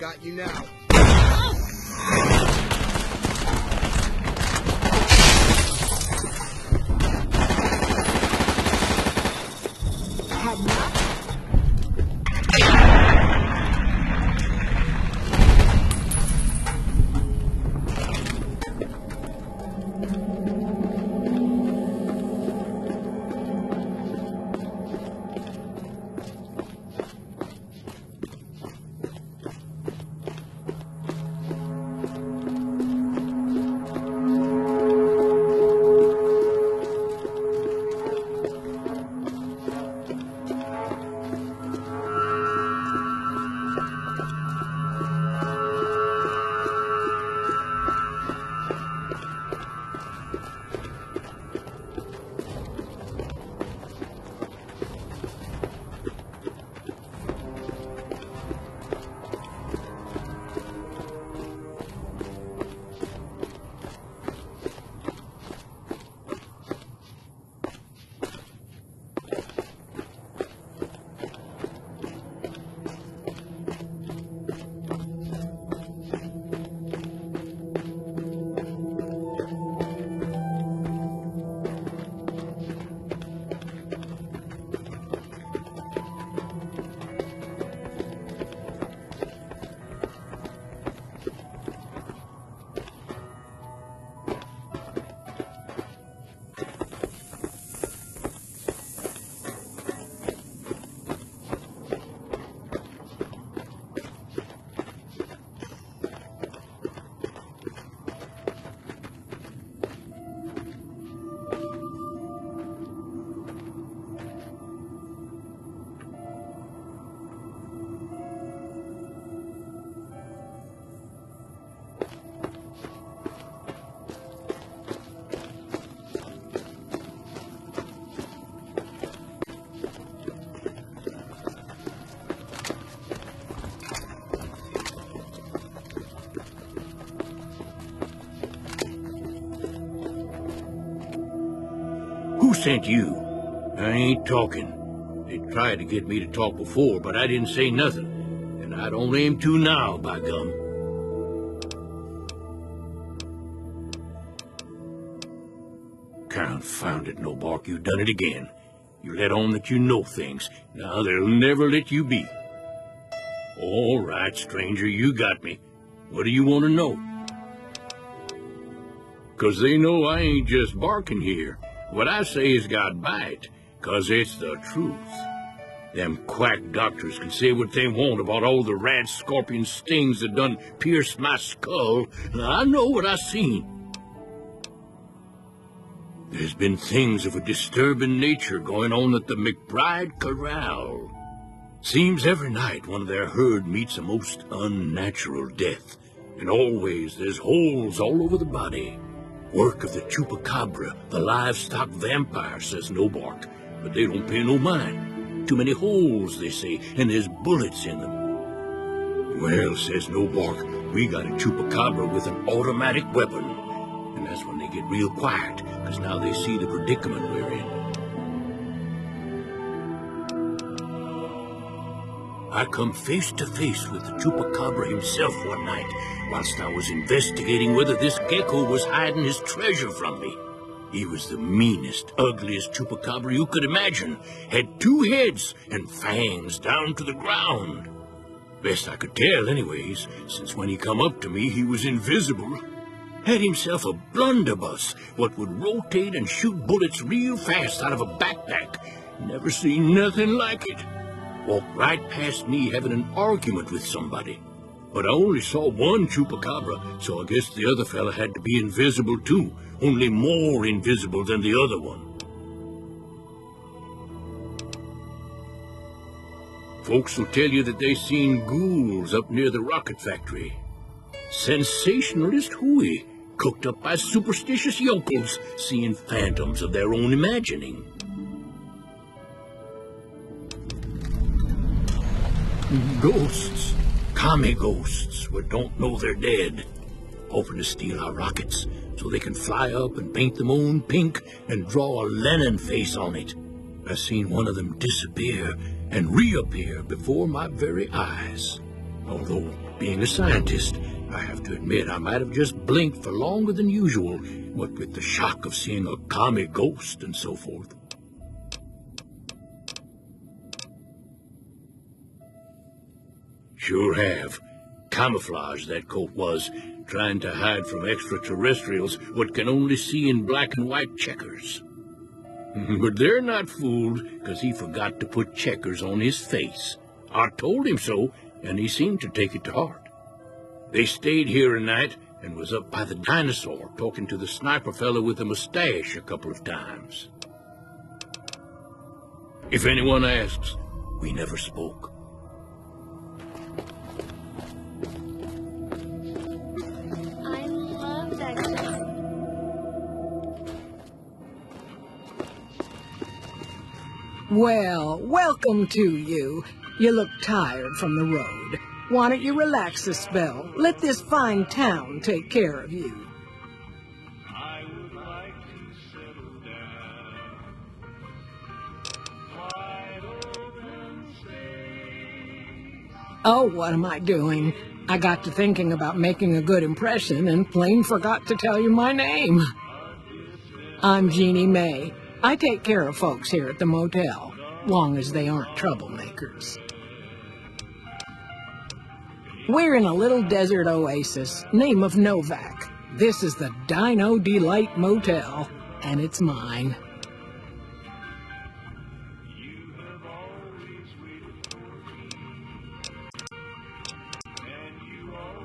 Got you now. Who sent you? I ain't talking. They tried to get me to talk before, but I didn't say nothing. And I don't aim to now, by gum. Confound it, Nobark, you done it again. You let on that you know things. Now they'll never let you be. All right, stranger, you got me. What do you want to know? 'Cause they know I ain't just barking here. What I say has got bite, 'cause it's the truth. Them quack doctors can say what they want about all the rat scorpion stings that done pierced my skull. I know what I seen. There's been things of a disturbing nature going on at the McBride Corral. Seems every night one of their herd meets a most unnatural death, and always there's holes all over the body. Work of the chupacabra, the livestock vampire, says Nobark, but they don't pay no mind. Too many holes, they say, and there's bullets in them. Well, says Nobark, we got a chupacabra with an automatic weapon. And that's when they get real quiet, 'cause now they see the predicament we're in. I come face to face with the chupacabra himself one night, whilst I was investigating whether this gecko was hiding his treasure from me. He was the meanest, ugliest chupacabra you could imagine. Had 2 heads and fangs down to the ground. Best I could tell anyways, since when he come up to me he was invisible. Had himself a blunderbuss, what would rotate and shoot bullets real fast out of a backpack. Never seen nothing like it. Walked right past me having an argument with somebody. But I only saw one chupacabra, so I guess the other fella had to be invisible too, only more invisible than the other one. Folks will tell you that they seen ghouls up near the rocket factory. Sensationalist hooey, cooked up by superstitious yokels, seeing phantoms of their own imagining. Ghosts, commie ghosts, what don't know they're dead, hoping to steal our rockets so they can fly up and paint them own pink and draw a Lenin face on it. I seen one of them disappear and reappear before my very eyes. Although Being a scientist, I have to admit I might have just blinked for longer than usual, what with the shock of seeing a commie ghost and so forth. Sure have. Camouflage, that coat was, trying to hide from extraterrestrials what can only see in black and white checkers. But they're not fooled, because he forgot to put checkers on his face. I told him so, and he seemed to take it to heart. They stayed here a night and was up by the dinosaur talking to the sniper fellow with the mustache a couple of times. If anyone asks, we never spoke. I love that guy. Well, welcome to you. You look tired from the road. Why don't you relax a spell? Let this fine town take care of you. Oh, what am I doing? I got to thinking about making a good impression and plain forgot to tell you my name. I'm Jeannie May. I take care of folks here at the motel, long as they aren't troublemakers. We're in a little desert oasis, name of Novak. This is the Dino Delight Motel, and it's mine.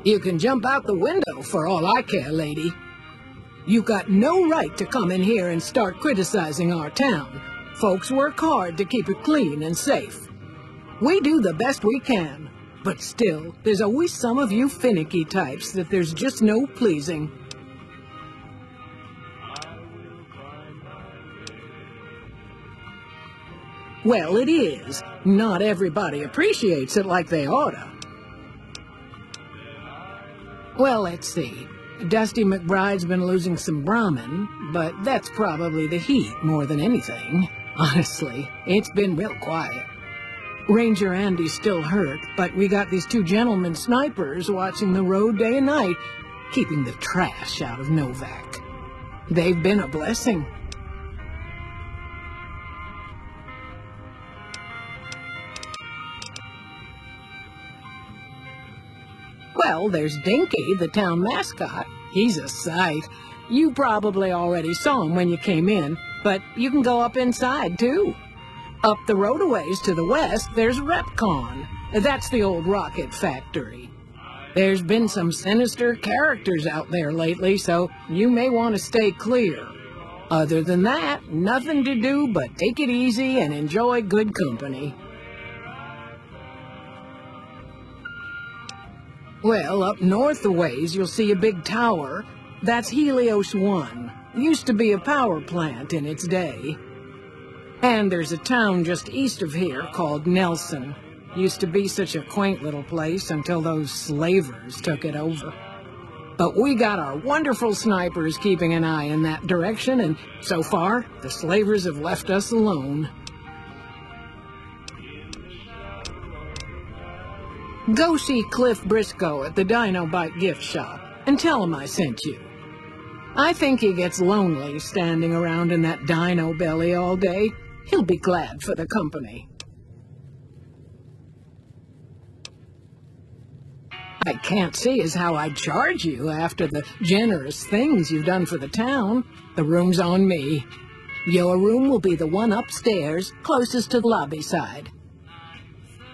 You can jump out the window for all I care, lady. You got no right to come in here and start criticizing our town. Folks work hard to keep it clean and safe. We do the best we can, but still, there's always some of you finicky types that there's just no pleasing. Well, it is. Not everybody appreciates it like they oughta. Well, let's see. Dusty McBride's been losing some Brahmin, but that's probably the heat more than anything. Honestly, it's been real quiet. Ranger Andy's still hurt, but we got these two gentlemen snipers watching the road day and night, keeping the trash out of Novak. They've been a blessing. Well, there's Dinky, the town mascot. He's a sight. You probably already saw him when you came in, but you can go up inside, too. Up the road a ways to the west, there's Repcon. That's the old rocket factory. There's been some sinister characters out there lately, so you may want to stay clear. Other than that, nothing to do but take it easy and enjoy good company. Well, up north a ways, you'll see a big tower. That's Helios 1. Used to be a power plant in its day. And there's a town just east of here called Nelson. Used to be such a quaint little place until those slavers took it over. But we got our wonderful snipers keeping an eye in that direction, and so far, the slavers have left us alone. Go see Cliff Briscoe at the Dinobite gift shop and tell him I sent you. I think he gets lonely standing around in that dino belly all day. He'll be glad for the company. I can't see as how I'd charge you after the generous things you've done for the town. The room's on me. Your room will be the one upstairs, closest to the lobby side.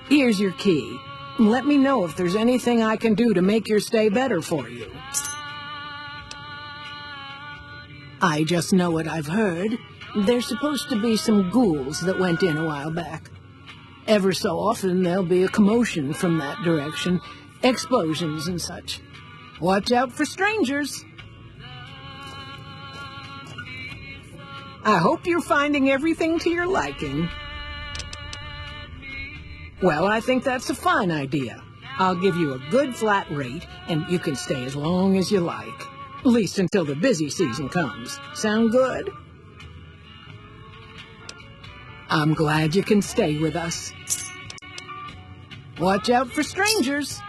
Here's your key. Let me know if there's anything I can do to make your stay better for you. I just know what I've heard. There's supposed to be some ghouls that went in a while back. Ever so often there'll be a commotion from that direction, explosions and such. Watch out for strangers. I hope you're finding everything to your liking. Well, I think that's a fine idea. I'll give you a good flat rate, and you can stay as long as you like. At least until the busy season comes. Sound good? I'm glad you can stay with us. Watch out for strangers.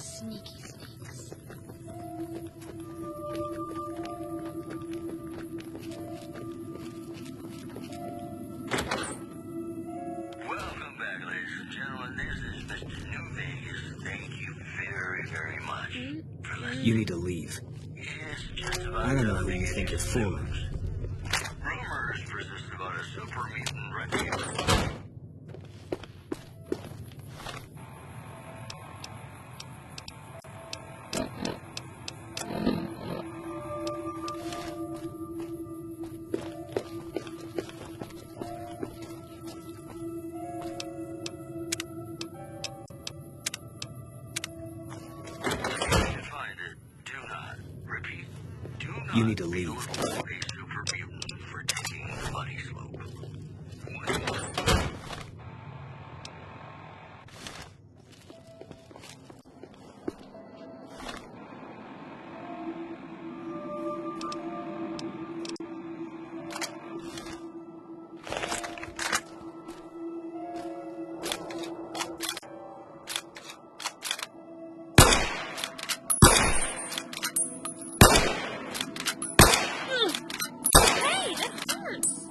Sneaky sneaks. Welcome back, ladies and gentlemen. This is Mr. New Vegas. Thank you very, very much for listening. You need to leave. It's just about I don't know time who to you get think you're into fooling. news. Rumors persist about a super mutant recruit. You need to leave. A super mutant for taking the Buddy Slope. Hey, that hurts!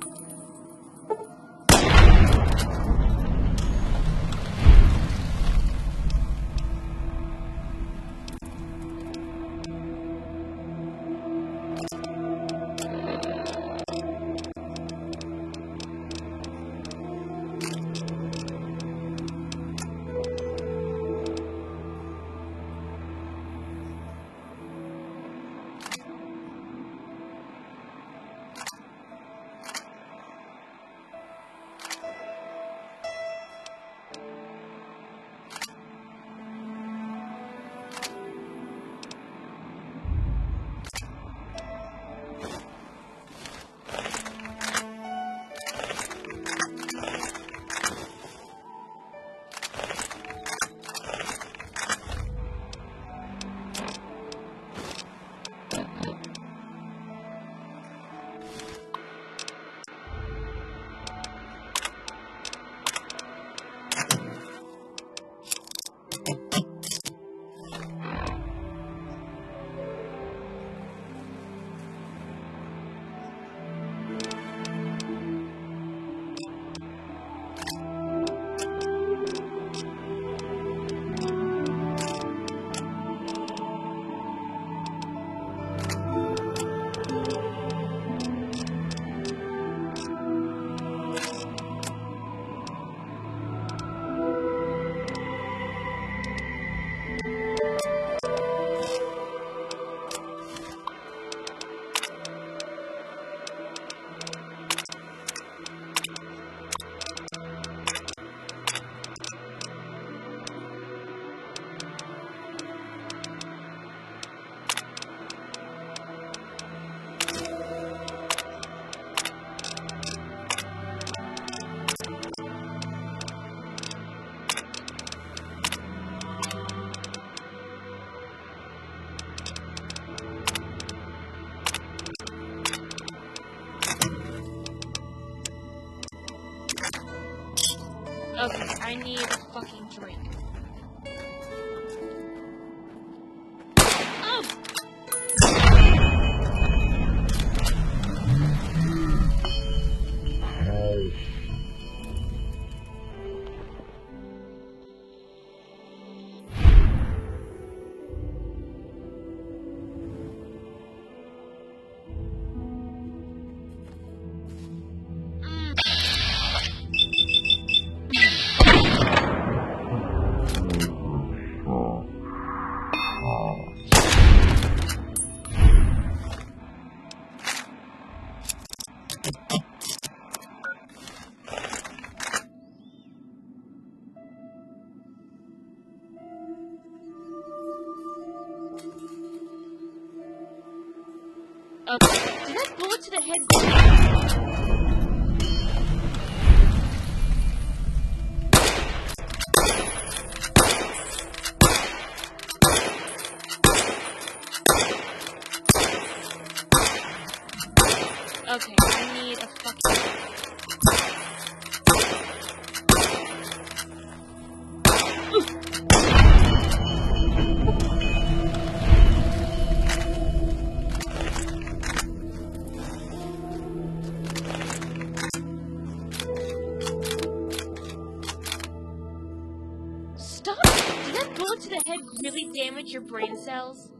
Okay, I need a fucking drink. Oh! Did that bullet to the head Okay, I need a fucking... Stop! Did that bullet to the head really damage your brain cells?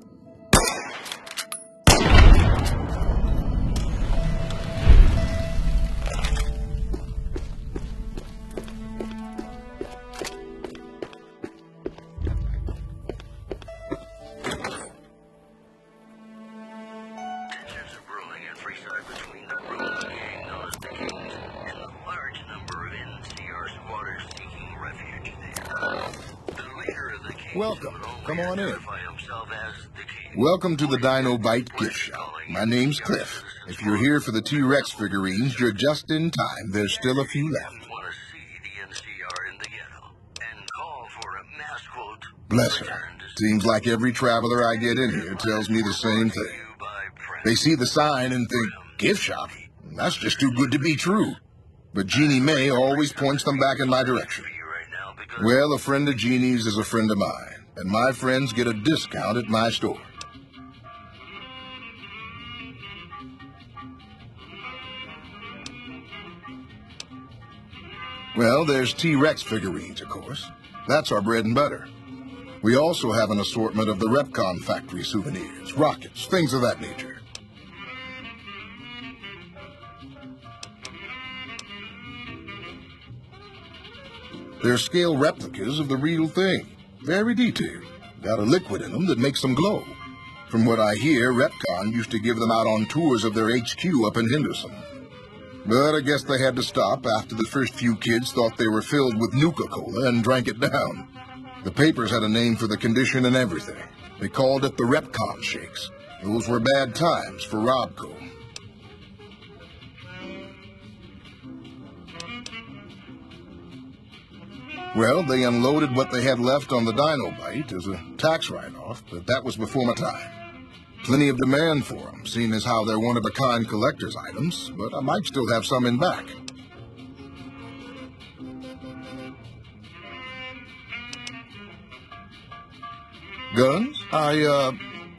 Tensions are brewing in Freeside between the ruling gang known as the Kings and the large number of NCR squatters seeking refuge there. The leader of the Kings Welcome. Come on in. identify himself as the King. Welcome to the Dino Bite gift shop. My name's Cliff. If you're here for the T-Rex figurines, you're just in time. There's still a few left. Want to see the NCR in the ghetto and call for a mass quote. Bless her. Seems like every traveler I get in here tells me the same thing. They see the sign and think, gift shop? That's just too good to be true. But Jeannie May always points them back in my direction. Well, a friend of Jeannie's is a friend of mine, and my friends get a discount at my store. Well, there's T-Rex figurines, of course. That's our bread and butter. We also have an assortment of the Repcon factory souvenirs, rockets, things of that nature. They're scale replicas of the real thing. Very detailed. Got a liquid in them that makes them glow. From what I hear, Repcon used to give them out on tours of their HQ up in Henderson. But I guess they had to stop after the first few kids thought they were filled with Nuka-Cola and drank it down. The papers had a name for the condition and everything. They called it the Repcon Shakes. Those were bad times for Robco. Well, they unloaded what they had left on the Dino Bite as a tax write-off, but that was before my time. Plenty of demand for them, seeing as how they're one-of-a-kind collector's items, but I might still have some in back. Guns?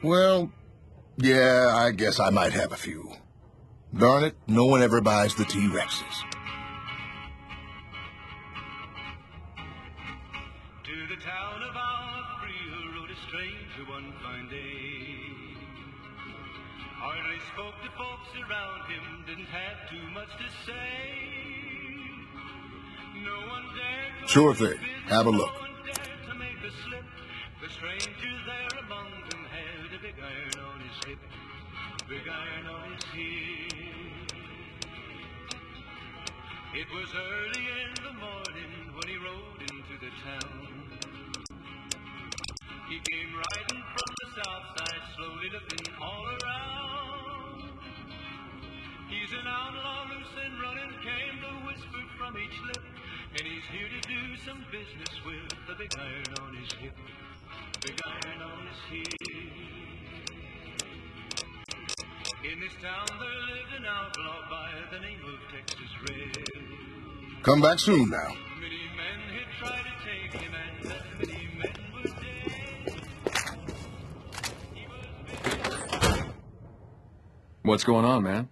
Well, yeah, I guess I might have a few. Darn it, no one ever buys the T-Rexes. To the town of Alfrea rode a stranger one fine day. Hardly spoke to folks around him, didn't have too much to say. No one dared Sure thing. Have a look. to make a slip. The stranger there among them had a big iron on his hip, big iron on his hip. It was early in the morning when he rode into the town. He came riding from the south side, slowly looking all around. He's an outlaw, loose and running, came the whisper from each lip. And he's here to do some business with the big iron on his hip, big iron on his hip. In this town there lived an outlaw by the name of Texas Red. Come back soon now. Many men had tried to take him, and many men were dead. What's going on, man?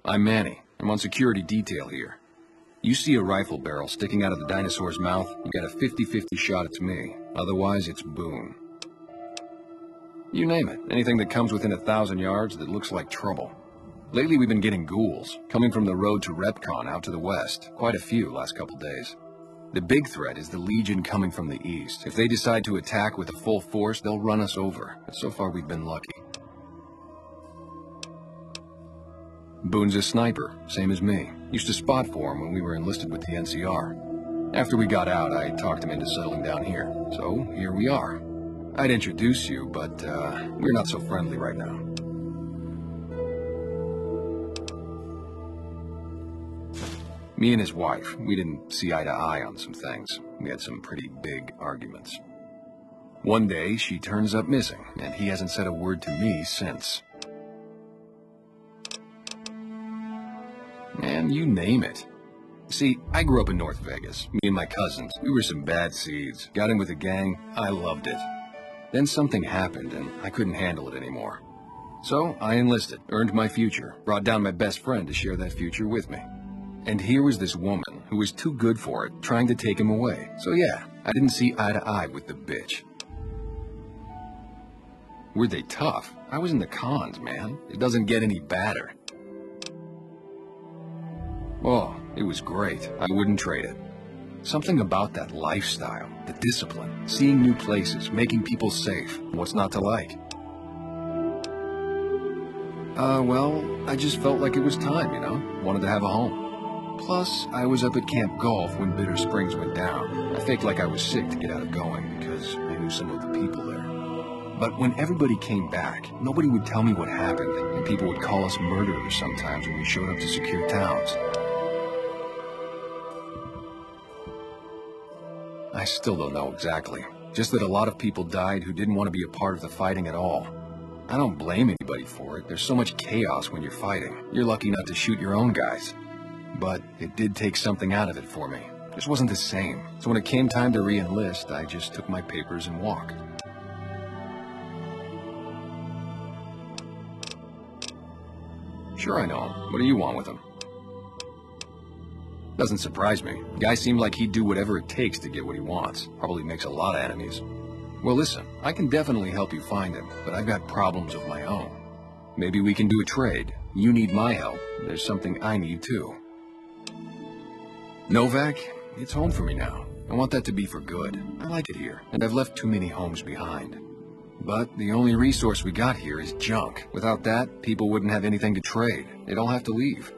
I'm Manny. I'm on security detail here. You see a rifle barrel sticking out of the dinosaur's mouth, you got a 50-50 shot it's me. Otherwise, it's Boone. You name it. Anything that comes within 1,000 yards that looks like trouble. Lately, we've been getting ghouls, coming from the road to Repcon out to the west. Quite a few last couple days. The big threat is the Legion coming from the east. If they decide to attack with a full force, they'll run us over. But so far, we've been lucky. Boone's a sniper, same as me. Used to spot for him when we were enlisted with the NCR. After we got out, I talked him into settling down here. So, here we are. I'd introduce you, but, we're not so friendly right now. Me and his wife, we didn't see eye to eye on some things. We had some pretty big arguments. One day, she turns up missing, and he hasn't said a word to me since. Man, you name it. See, I grew up in North Vegas. Me and my cousins, we were some bad seeds. Got in with a gang, I loved it. Then something happened, and I couldn't handle it anymore. So, I enlisted, earned my future, brought down my best friend to share that future with me. And here was this woman who was too good for it, trying to take him away. So yeah, I didn't see eye to eye with the bitch. Were they tough? I was in the cons, man. It doesn't get any badder. Oh, it was great. I wouldn't trade it. Something about that lifestyle, the discipline, seeing new places, making people safe. What's not to like? Well, I just felt like it was time, you know? Wanted to have a home. Plus, I was up at Camp Golf when Bitter Springs went down. I faked like I was sick to get out of going because I knew some of the people there. But when everybody came back, nobody would tell me what happened, and people would call us murderers sometimes when we showed up to secure towns. I still don't know exactly. Just that a lot of people died who didn't want to be a part of the fighting at all. I don't blame anybody for it. There's so much chaos when you're fighting. You're lucky not to shoot your own guys. But it did take something out of it for me. It just wasn't the same. So when it came time to re-enlist, I just took my papers and walked. Sure, I know him. What do you want with him? Doesn't surprise me. The guy seemed like he'd do whatever it takes to get what he wants. Probably makes a lot of enemies. Well, listen, I can definitely help you find him, but I've got problems of my own. Maybe we can do a trade. You need my help. There's something I need too. Novak, it's home for me now. I want that to be for good. I like it here, and I've left too many homes behind. But the only resource we got here is junk. Without that, people wouldn't have anything to trade. They'd all have to leave.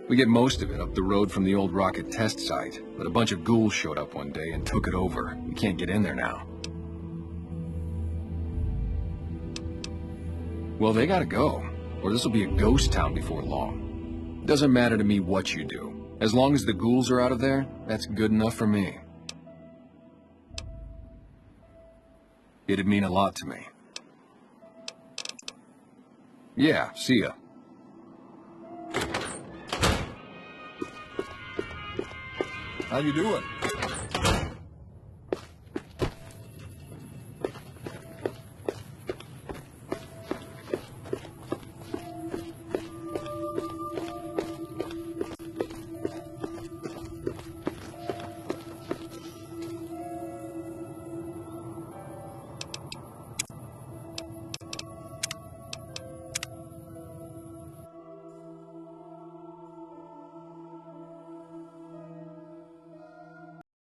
We get most of it up the road from the old rocket test site, but a bunch of ghouls showed up one day and took it over. We can't get in there now. Well, they gotta go, or this'll be a ghost town before long. Doesn't matter to me what you do. As long as the ghouls are out of there, that's good enough for me. It'd mean a lot to me. Yeah, see ya. How you doing?